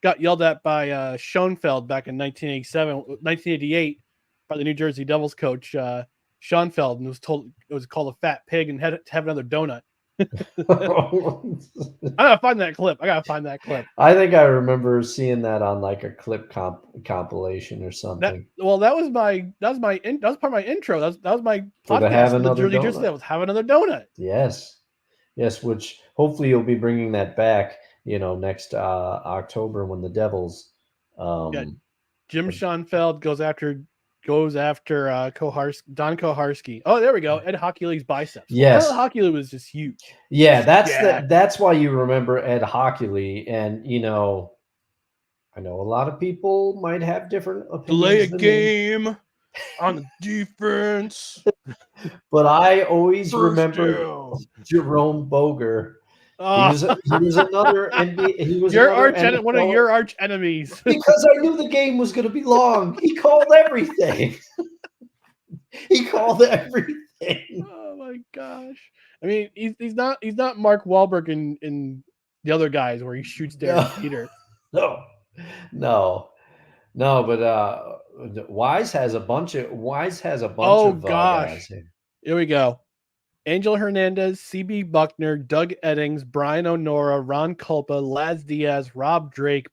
got yelled at by Schoenfeld back in 1988 by the New Jersey Devils coach Schoenfeld, and it was called a fat pig and had to have another donut. I gotta find that clip. I think I remember seeing that on like a clip compilation or something. That was part of my intro. That was my podcast. Have another donut. Have another donut. Yes, which hopefully you'll be bringing that back. Next October when the Devils. Jim Schoenfeld goes after Koharski, Don Koharski. Oh, there we go. Ed Hockey League's biceps. Yes, Ed Hockey League was just huge. Yeah, that's why you remember Ed Hockey League, and I know a lot of people might have different opinions. Play a game on the defense, but I always remember Jerome Boger. He was another NBA. He was one of your arch enemies. Because I knew the game was going to be long. He called everything. Oh my gosh! I mean, he's not Mark Wahlberg in the other guys where he shoots Derek Jeter. No. But Wise has a bunch of gosh. guys here. Here we go. Angel Hernandez, CB Buckner, Doug Eddings, Brian O'Nora, Ron Culpa, Laz Diaz, Rob Drake,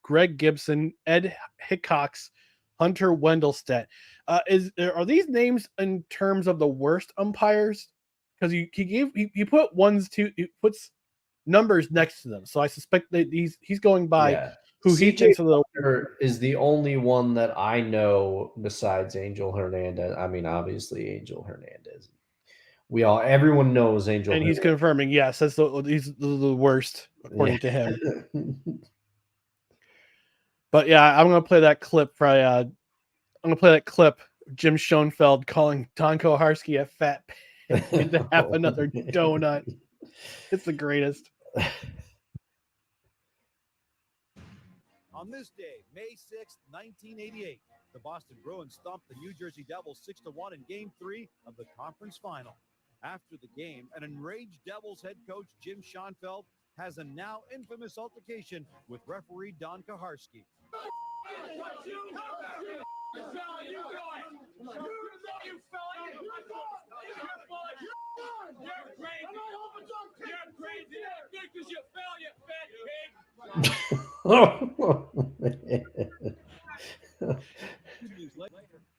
Greg Gibson, Ed Hickox, Hunter Wendelstedt. Are these names in terms of the worst umpires? Because he puts numbers next to them, so I suspect that he's going by who he thinks are the Hunter is the only one that I know besides Angel Hernandez. I mean, obviously Angel Hernandez. Everyone knows Angel, and he's confirming. Yes, he's the worst according to him. But yeah, I'm gonna play that clip. I'm gonna play that clip. Jim Schoenfeld calling Don Koharski a fat pig to have another donut. It's the greatest. On this day, May 6th, 1988, the Boston Bruins stomped the New Jersey Devils 6-1 in Game 3 of the conference final. After the game, an enraged Devils head coach Jim Schoenfeld has a now infamous altercation with referee Don Koharski.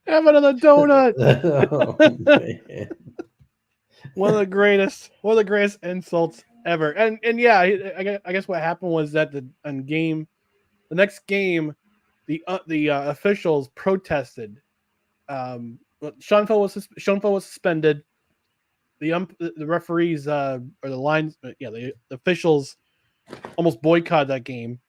Have another donut. One of the greatest insults ever. And yeah, I guess what happened was that the next game, the officials protested. Schoenfeld was suspended. The referees or the lines, the officials almost boycotted that game.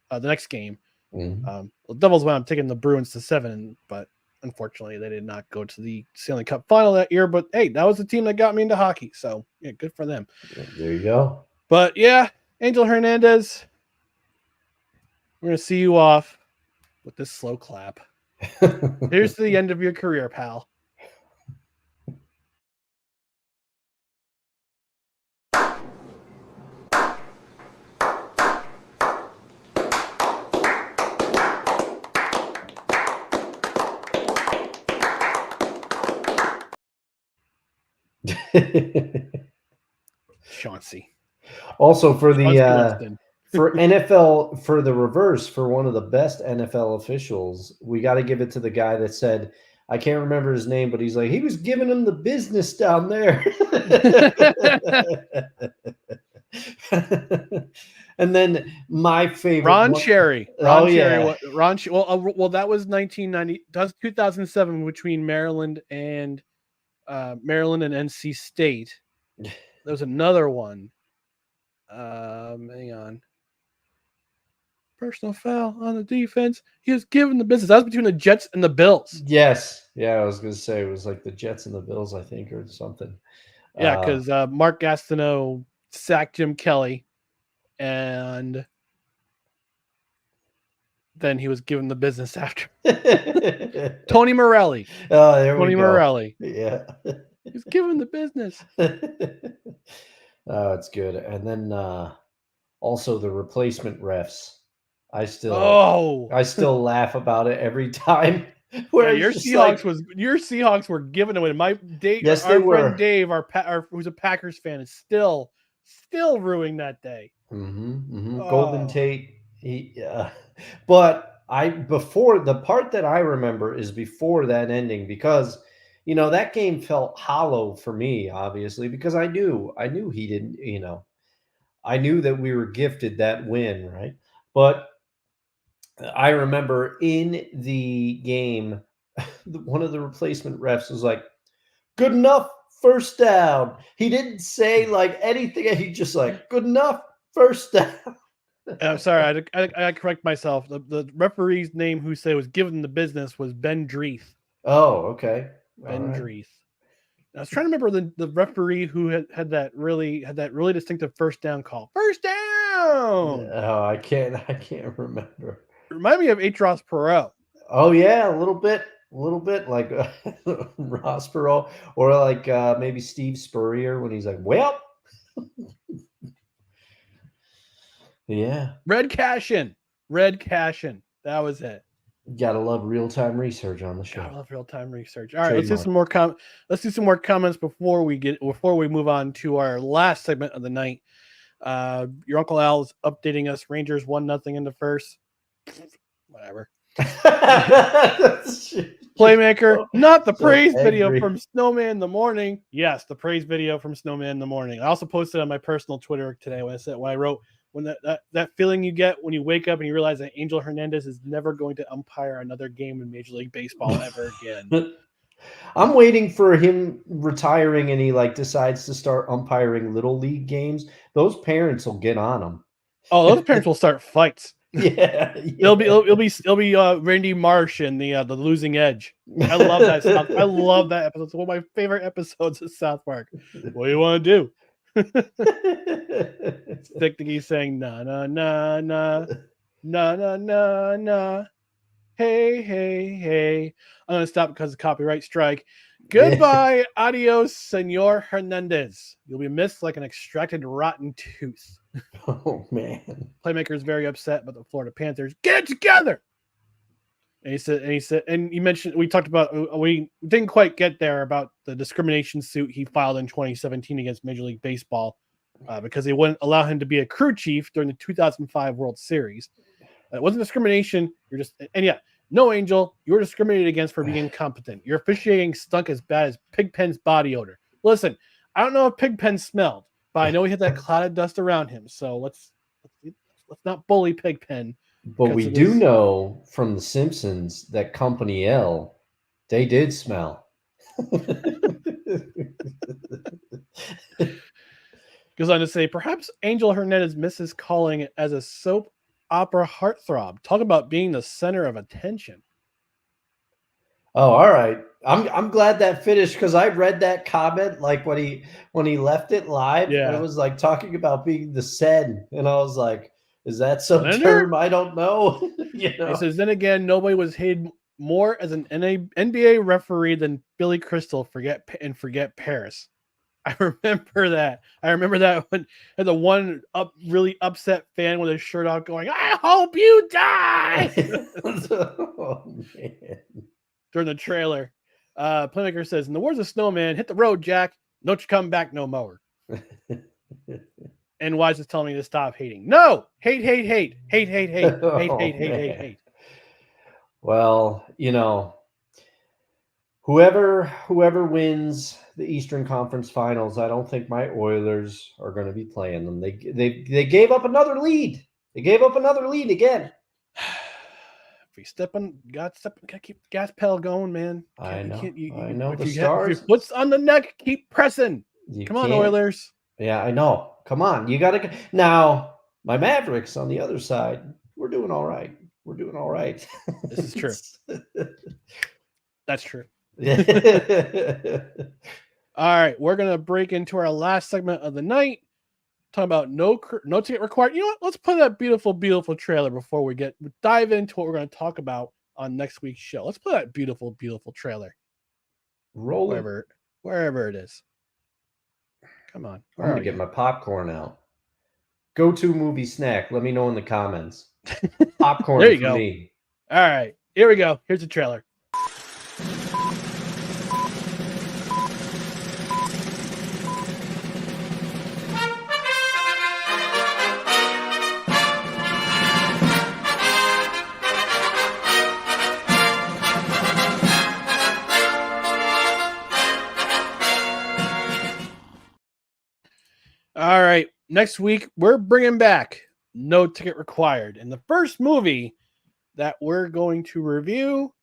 The next game, the Devils wound up taking the Bruins to 7, but unfortunately they did not go to the Stanley Cup final that year. But hey, that was the team that got me into hockey, so yeah, good for them. There you go. But yeah, Angel Hernandez, we're gonna see you off with this slow clap. Here's to the end of your career, pal. Chauncey. Also for the for NFL, for the reverse, for one of the best NFL officials, we got to give it to the guy that said, I can't remember his name, but he's like, he was giving him the business down there. And then my favorite, Ron Cherry. Well, that was 1990. That's 2007 between Maryland and NC State. There was another one. Hang on. Personal foul on the defense. He was given the business. That was between the Jets and the Bills. Yes. Yeah, I was going to say it was like the Jets and the Bills, I think, or something. Yeah, because Mark Gastineau sacked Jim Kelly, and then he was given the business after. Tony Morelli. Oh, there Tony we go. Morelli. Yeah. He was given the business. Oh, it's good. And then also the replacement refs. I still laugh about it every time. Where your Seahawks were giving away. My Dave, yes, our they friend were. Dave, who's a Packers fan, is still ruining that day. Golden Tate. But before the part that I remember is before that ending, because that game felt hollow for me, obviously, because I knew he didn't. I knew that we were gifted that win, right? But I remember in the game, one of the replacement refs was like, good enough, first down. He didn't say like anything. He just like, good enough, first down. I'm sorry. I correct myself. The referee's name who said was given the business was Ben Dreeth. Oh, okay. Ben Dreeth. I was trying to remember the referee who had that really distinctive first down call. First down. Oh, I can't remember. Remind me of H. Ross Perot. Oh yeah, a little bit like Ross Perot, or like maybe Steve Spurrier when he's like, well, yeah. Red Cashin. That was it. Gotta love real-time research on the show. Gotta love real-time research. All right, let's do some more comments before we move on to our last segment of the night. Your Uncle Al is updating us. Rangers 1-0 in the first. Whatever. Playmaker, not the So praise video angry. from Snowman in the Morning. Yes, the praise video from Snowman in the Morning. I also posted on my personal Twitter today when I wrote when that feeling you get when you wake up and you realize that Angel Hernandez is never going to umpire another game in Major League Baseball ever again. I'm waiting for him retiring and he decides to start umpiring little league games. Those parents will get on him. Oh, those parents will start fights. Yeah. It'll be Randy Marsh and the Losing Edge. I love that. I love that episode. It's one of my favorite episodes of South Park. What do you want to do? Stick Diggy saying na na na na na na na na. Hey hey hey. I'm gonna stop because of copyright strike. Goodbye, adios, Senor Hernandez. You'll be missed like an extracted rotten tooth. Oh man. Playmaker is very upset about the Florida Panthers. Get it together. And he said, and you mentioned, we talked about, we didn't quite get there about the discrimination suit he filed in 2017 against Major League Baseball because they wouldn't allow him to be a crew chief during the 2005 World Series. It wasn't discrimination. You're just, and yeah, no, Angel, you were discriminated against for being incompetent. Your officiating stunk as bad as Pigpen's body odor. Listen, I don't know if Pigpen smelled, but I know he had that cloud of dust around him. So let's not bully Pigpen. But we do know from The Simpsons that Company L, they did smell. Goes on to say, perhaps Angel Hernandez misses calling it as a soap opera heartthrob. Talk about being the center of attention. Oh, all right. I'm glad that finished because I read that comment when he left it live. Yeah. It was talking about being the Sen, and I was like, is that some Leonard? term I don't know? He says, then again, nobody was hated more as an NBA referee than Billy Crystal. Forget Paris. I remember that. When the one really upset fan with his shirt off going, I hope you die. Oh, man. During the trailer. Playmaker says, in the words of Snowman, hit the road, Jack. Don't you come back no more. And Wise is telling me to stop hating. No! Hate. Hate. Well, whoever wins the Eastern Conference Finals, I don't think my Oilers are going to be playing them. They gave up another lead. They gave up another lead again. If you gotta keep the gas pedal going, man. I know. I know. If The you Stars. if your foot's on the neck, keep pressing. Come on, can't. Oilers. Yeah, I know. Come on. You got to. Now, my Mavericks on the other side, we're doing all right. This is true. That's true. All right, we're gonna break into our last segment of the night. Talking about no ticket required. You know what? Let's play that beautiful, beautiful trailer before we dive into what we're going to talk about on next week's show. Let's play that beautiful, beautiful trailer. Roll wherever it is. Come on. I'm gonna get my popcorn out. Go-to movie snack. Let me know in the comments. Popcorn there you for go. me. All right, here we go. Here's the trailer. All right, next week we're bringing back No Ticket Required. And the first movie that we're going to review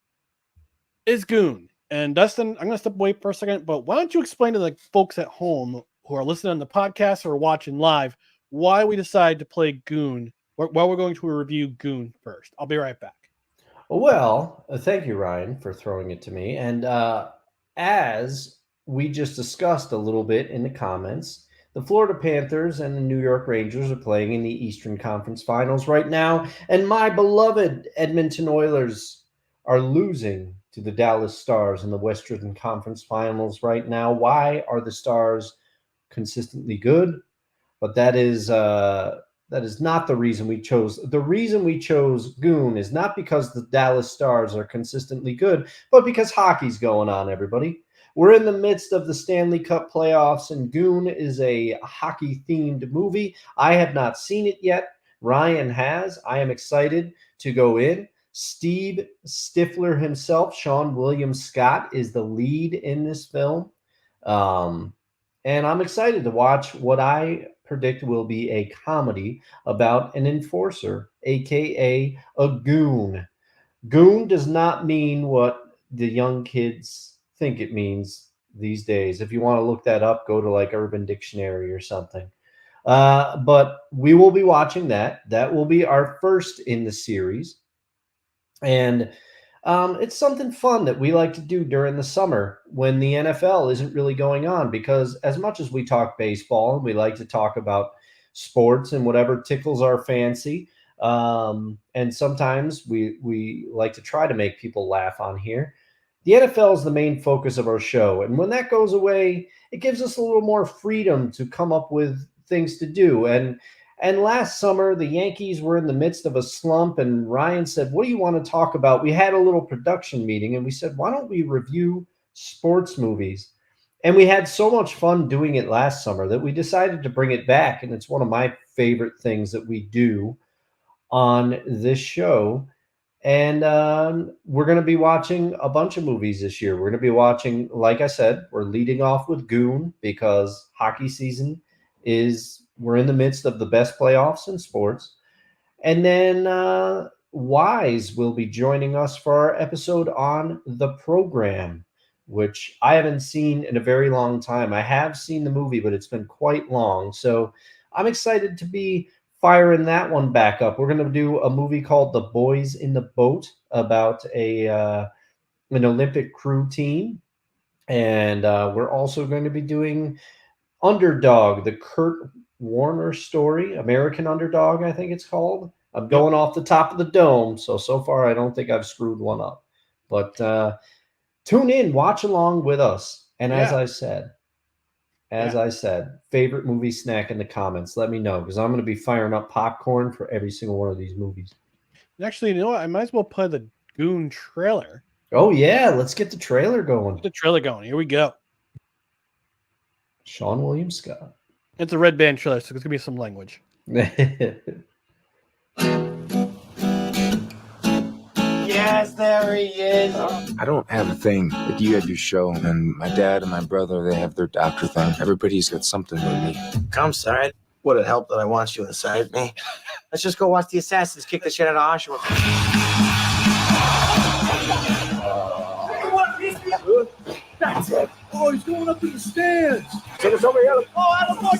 is Goon. And Dustin, I'm going to step away for a second, but why don't you explain to the folks at home who are listening on the podcast or watching live why we decided to play Goon, while we're going to review Goon first. I'll be right back. Well, thank you, Ryan, for throwing it to me. And as we just discussed a little bit in the comments, the Florida Panthers and the New York Rangers are playing in the Eastern Conference Finals right now, and my beloved Edmonton Oilers are losing to the Dallas Stars in the Western Conference Finals right now. Why are the Stars consistently good? But that is not the reason we chose. The reason we chose Goon is not because the Dallas Stars are consistently good, but because hockey's going on, everybody. We're in the midst of the Stanley Cup playoffs, and Goon is a hockey-themed movie. I have not seen it yet. Ryan has. I am excited to go in. Steve Stifler himself, Sean William Scott, is the lead in this film. And I'm excited to watch what I predict will be a comedy about an enforcer, aka a goon. Goon does not mean what the young kids think it means these days. If you want to look that up, go to like Urban Dictionary or something. But we will be watching that. That will be our first in the series. And it's something fun that we like to do during the summer when the NFL isn't really going on, because as much as we talk baseball, we like to talk about sports and whatever tickles our fancy. And sometimes we like to try to make people laugh on here. The NFL is the main focus of our show. And when that goes away, it gives us a little more freedom to come up with things to do. And last summer, the Yankees were in the midst of a slump, and Ryan said, what do you want to talk about? We had a little production meeting, and we said, why don't we review sports movies? And we had so much fun doing it last summer that we decided to bring it back, and it's one of my favorite things that we do on this show. And we're going to be watching a bunch of movies this year. We're going to be watching, like I said, we're leading off with Goon because hockey season we're in the midst of the best playoffs in sports. And then Wise will be joining us for our episode on The Program, which I haven't seen in a very long time. I have seen the movie, but it's been quite long. So I'm excited to be firing that one back up. We're going to do a movie called The Boys in the Boat about an Olympic crew team. And we're also going to be doing Underdog, the Kurt Warner story, American Underdog, I think it's called. I'm going off the top of the dome, so far I don't think I've screwed one up. But tune in, watch along with us. And as I said, favorite movie snack in the comments. Let me know, because I'm going to be firing up popcorn for every single one of these movies. Actually, you know what? I might as well play the Goon trailer. Oh, yeah. Let's get the trailer going. Get the trailer going. Here we go. Sean William Scott. It's a red band trailer, so there's going to be some language. Yes, there he is. I don't have a thing, but you have your show, and my dad and my brother, they have their doctor thing. Everybody's got something with me. I'm sorry. Would it help that I want you inside me? Let's just go watch the assassins kick the shit out of Oshawa. That's it. Oh, he's going up in the stands. Take us over here. Oh, Adam Boy,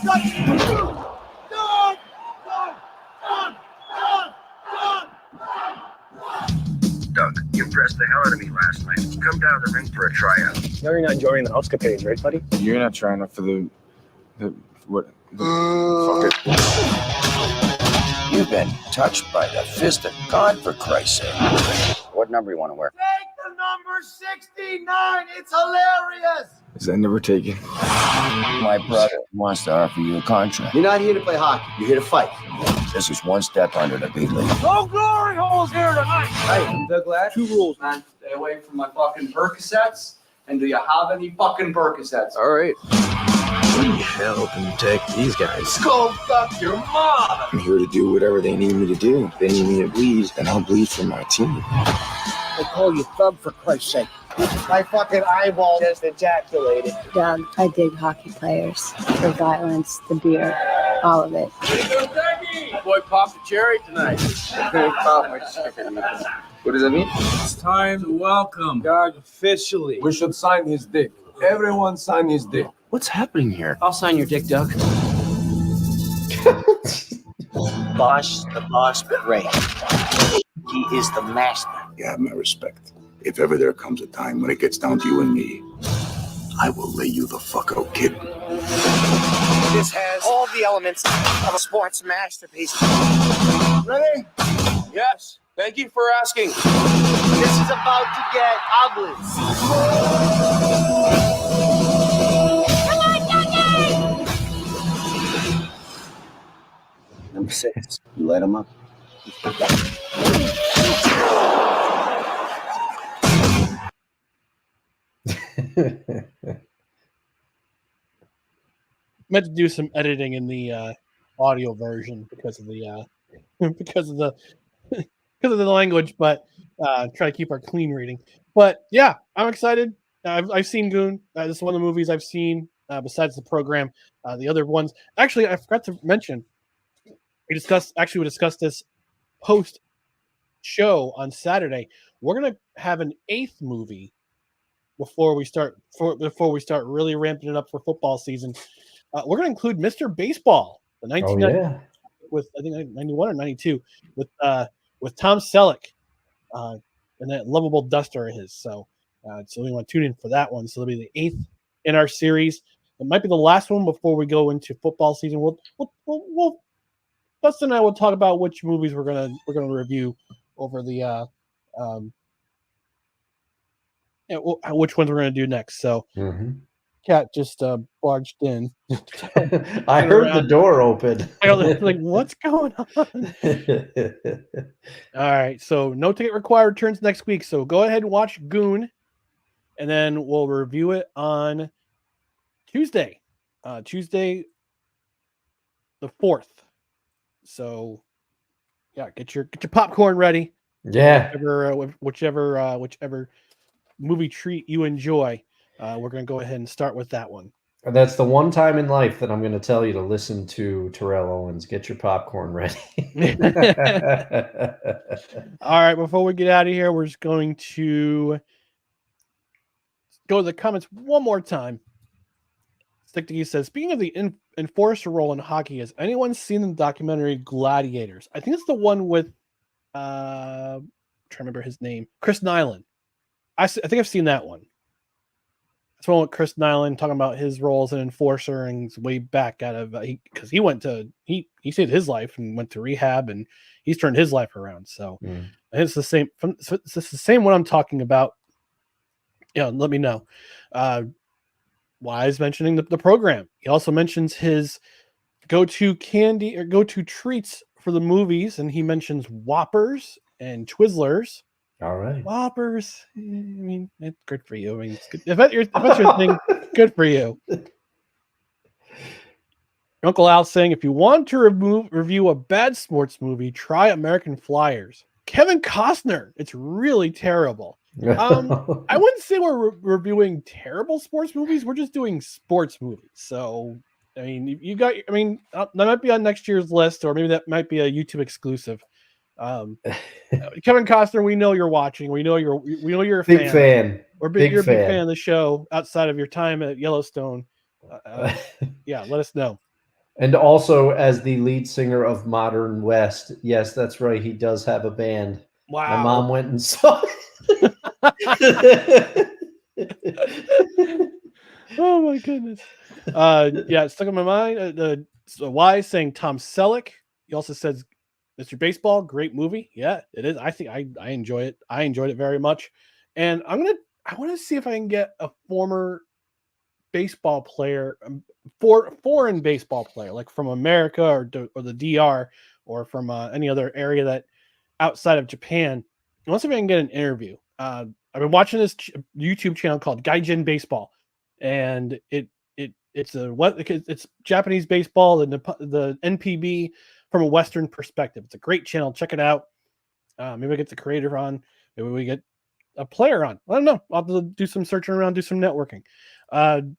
Doug, you impressed the hell out of me last night. Come down to the ring for a tryout. No, you're not enjoying the house capades, right, buddy? You're not trying out for the fuck it. You've been touched by the fist of God, for Christ's sake. What number you want to wear? Take the number 69. It's hilarious. Is that never taken? My brother wants to offer you a contract. You're not here to play hockey. You're here to fight. This is one step under the big league. No glory holes here tonight. Hey, I'm Doug Ladd. 2 rules, man. Stay away from my fucking Percocets. And do you have any fucking Percocets? All right. Where the hell can you take these guys? Go fuck your mom. I'm here to do whatever they need me to do. If they need me to bleed, then I'll bleed for my team. They call you thug, for Christ's sake. My fucking eyeball just ejaculated. Doug, I dig hockey players. The violence, the beer, all of it. Boy, pop the cherry tonight. What does that mean? It's time to welcome Doug officially. We should sign his dick. Everyone sign his dick. What's happening here? I'll sign your dick, Doug. Boss, the boss, but Ray. He is the master. You have my respect. If ever there comes a time when it gets down to you and me, I will lay you the fuck out, kid. This has all the elements of a sports masterpiece. Ready? Yes. Thank you for asking. This is about to get ugly. Number 6. You light him up. Meant to do some editing in the audio version because of the because of the language, but Try to keep our clean rating. But yeah, I'm excited. I've seen Goon. This is one of the movies I've seen besides the program. The other ones, actually, I forgot to mention. We discussed this post show on Saturday. We're gonna have an 8th movie before we start really ramping it up for football season. We're gonna include Mr. Baseball, the 1990 with I think 91 or 92 with Tom Selleck and that lovable duster of his. So we want to tune in for that one. So it'll be the 8th in our series. It might be the last one before we go into football season. We'll Dustin and I will talk about which movies we're gonna review over the which ones we're gonna do next. So Cat just barged in. I heard the door open. I was like, what's going on? All right, so No Ticket Required returns next week. So go ahead and watch Goon, and then we'll review it on Tuesday. Tuesday the 4th. So yeah, get your popcorn ready. Yeah. Whichever movie treat you enjoy. We're going to go ahead and start with that one. And that's the one time in life that I'm going to tell you to listen to Terrell Owens. Get your popcorn ready. All right, before we get out of here, we're just going to go to the comments one more time. Stick to You says, speaking of the enforcer role in hockey, has anyone seen the documentary Gladiators? I think it's the one with I'm trying to remember his name, Chris Nyland. I think I've seen that one. That's one with Chris Nyland talking about his role as an enforcer and he's way back out of because he saved his life and went to rehab and he's turned his life around. So it's the same. It's the same one I'm talking about. Yeah, let me know. Wise mentioning the program. He also mentions his go-to candy or go-to treats for the movies, and he mentions Whoppers and Twizzlers. All right, Whoppers. I mean, it's good for you. I mean, it's good. If that's your thing, good for you. Uncle Al saying, if you want to review a bad sports movie, try American Flyers. Kevin Costner. It's really terrible. I wouldn't say we're reviewing terrible sports movies. We're just doing sports movies. So, I mean, that might be on next year's list, or maybe that might be a YouTube exclusive. Kevin Costner, we know you're watching. We know you're a big fan. You're a big fan of the show outside of your time at Yellowstone. Yeah, let us know. And also, as the lead singer of Modern West, yes, that's right. He does have a band. Wow. My mom went and saw it. Oh my goodness. Yeah, it's stuck in my mind. Wise saying Tom Selleck. He also says Mr. Baseball, great movie. Yeah, it is. I think I enjoy it. I enjoyed it very much. And I want to see if I can get a former baseball player, foreign baseball player, like from America or the DR or from any other area that outside of Japan. I want to see if I can get an interview. I've been watching this YouTube channel called Gaijin Baseball, and it's Japanese baseball and the NPB from a Western perspective. It's a great channel. Check it out. Maybe we get the creator on. Maybe we get a player on. I don't know. I'll have to do some searching around, do some networking.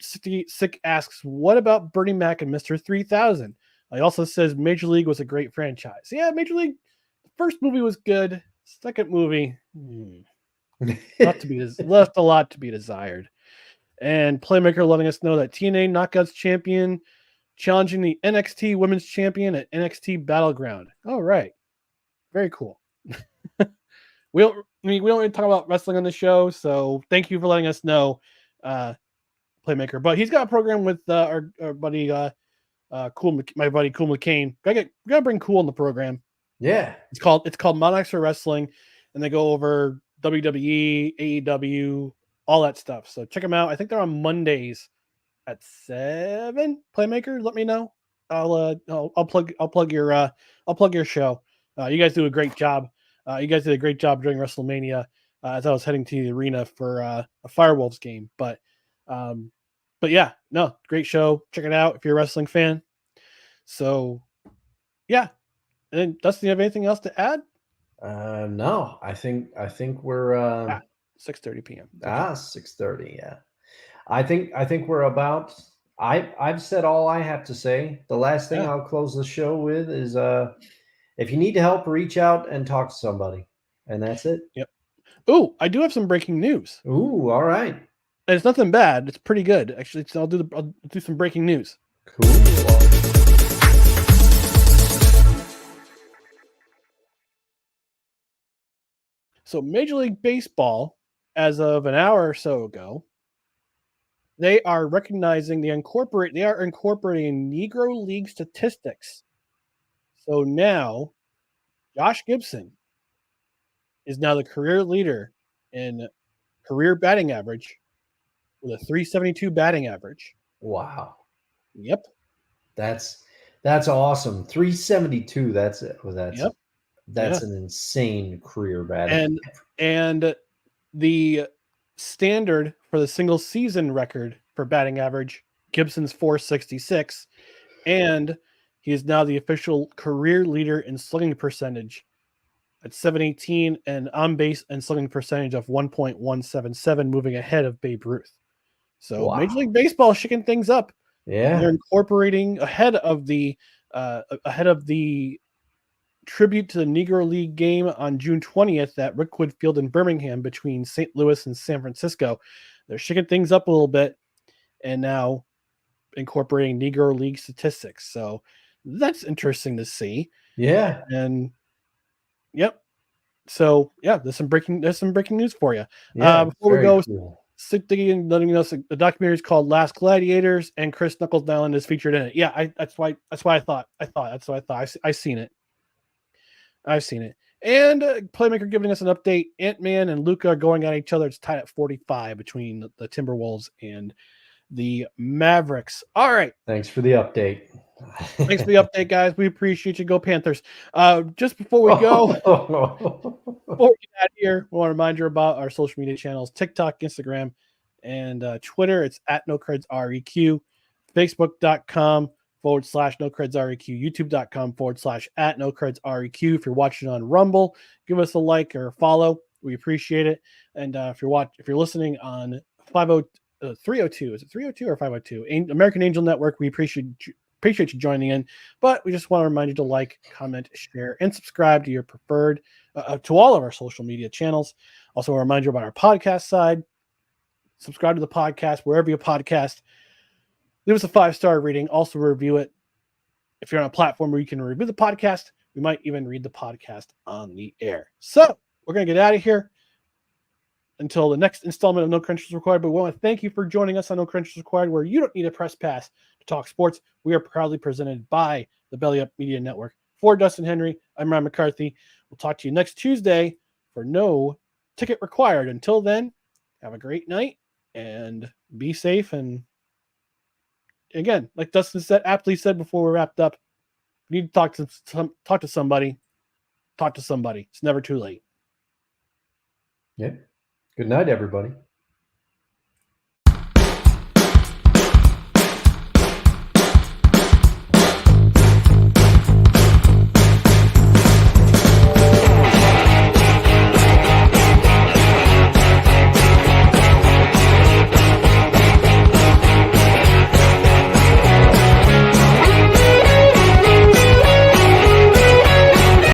Sick asks, what about Bernie Mac and Mr. 3000? He also says Major League was a great franchise. Yeah, Major League. The first movie was good. Second movie, left a lot to be desired. And Playmaker letting us know that TNA Knockouts champion challenging the NXT Women's Champion at NXT Battleground. All right, very cool. We don't really talk about wrestling on the show, so thank you for letting us know, Playmaker. But he's got a program with our buddy, my buddy Cool McCain. Gotta bring Cool in the program. Yeah, it's called Monarchs for Wrestling, and they go over WWE, AEW, all that stuff. So check them out. I think they're on Mondays at 7. Playmaker, let me know. I'll plug your show. You guys do a great job. You guys did a great job during WrestleMania as I was heading to the arena for a Firewolves game. But yeah, no, great show. Check it out if you're a wrestling fan. So yeah. And then, Dustin, you have anything else to add? No, I think we're 6:30 p.m. 6:30. Yeah, I think we're about. I've said all I have to say. The last thing I'll close the show with is if you need help, reach out and talk to somebody, and that's it. Yep. Ooh, I do have some breaking news. Ooh, all right. And it's nothing bad. It's pretty good actually. So I'll do some breaking news. Cool. So Major League Baseball, as of an hour or so ago, they are incorporating Negro League statistics. So now Josh Gibson is now the career leader in career batting average with a 372 batting average. Wow. Yep. That's awesome. 372. That's it. Well, that's an insane career batting. And the standard for the single season record for batting average, Gibson's 466, and he is now the official career leader in slugging percentage at 718 and on base and slugging percentage of 1.177, moving ahead of Babe Ruth. So Wow. Major League Baseball is shaking things up. Yeah, they're incorporating ahead of the tribute to the Negro League game on June 20th at Rickwood Field in Birmingham between St. Louis and San Francisco. They're shaking things up a little bit and now incorporating Negro League statistics. So that's interesting to see. Yeah. And yep. So yeah, there's some breaking news for you. Yeah, Before we go, cool. Stick digging, letting us the documentary is called Last Gladiators, and Chris Knuckles Dallin is featured in it. Yeah, that's why I thought. I've seen it. And Playmaker giving us an update. Ant-Man and Luca are going at each other. It's tied at 45 between the Timberwolves and the Mavericks. All right. Thanks for the update. Thanks for the update, guys. We appreciate you. Go Panthers. Just before we go, before we get out of here, we want to remind you about our social media channels: TikTok, Instagram, and Twitter. It's at NoCredsREQ, Facebook.com/NoCredsREQ, YouTube.com/at NoCredsREQ. If you're watching on Rumble, give us a like or a follow. We appreciate it. And if you're listening on 302, is it 302 or 502? American Angel Network, we appreciate you joining in, but we just want to remind you to like, comment, share, and subscribe to your preferred to all of our social media channels. Also, a reminder about our podcast side. Subscribe to the podcast wherever you podcast. Leave us a 5-star rating. Also review it. If you're on a platform where you can review the podcast, we might even read the podcast on the air. So we're going to get out of here until the next installment of No Credentials Required. But we want to thank you for joining us on No Credentials Required, where you don't need a press pass to talk sports. We are proudly presented by the Belly Up Media Network. For Dustin Henry, I'm Ryan McCarthy. We'll talk to you next Tuesday for No Ticket Required. Until then, have a great night and be safe. And again, like Dustin aptly said before we wrapped up, you need to talk to somebody. Talk to somebody. It's never too late. Yeah. Good night, everybody.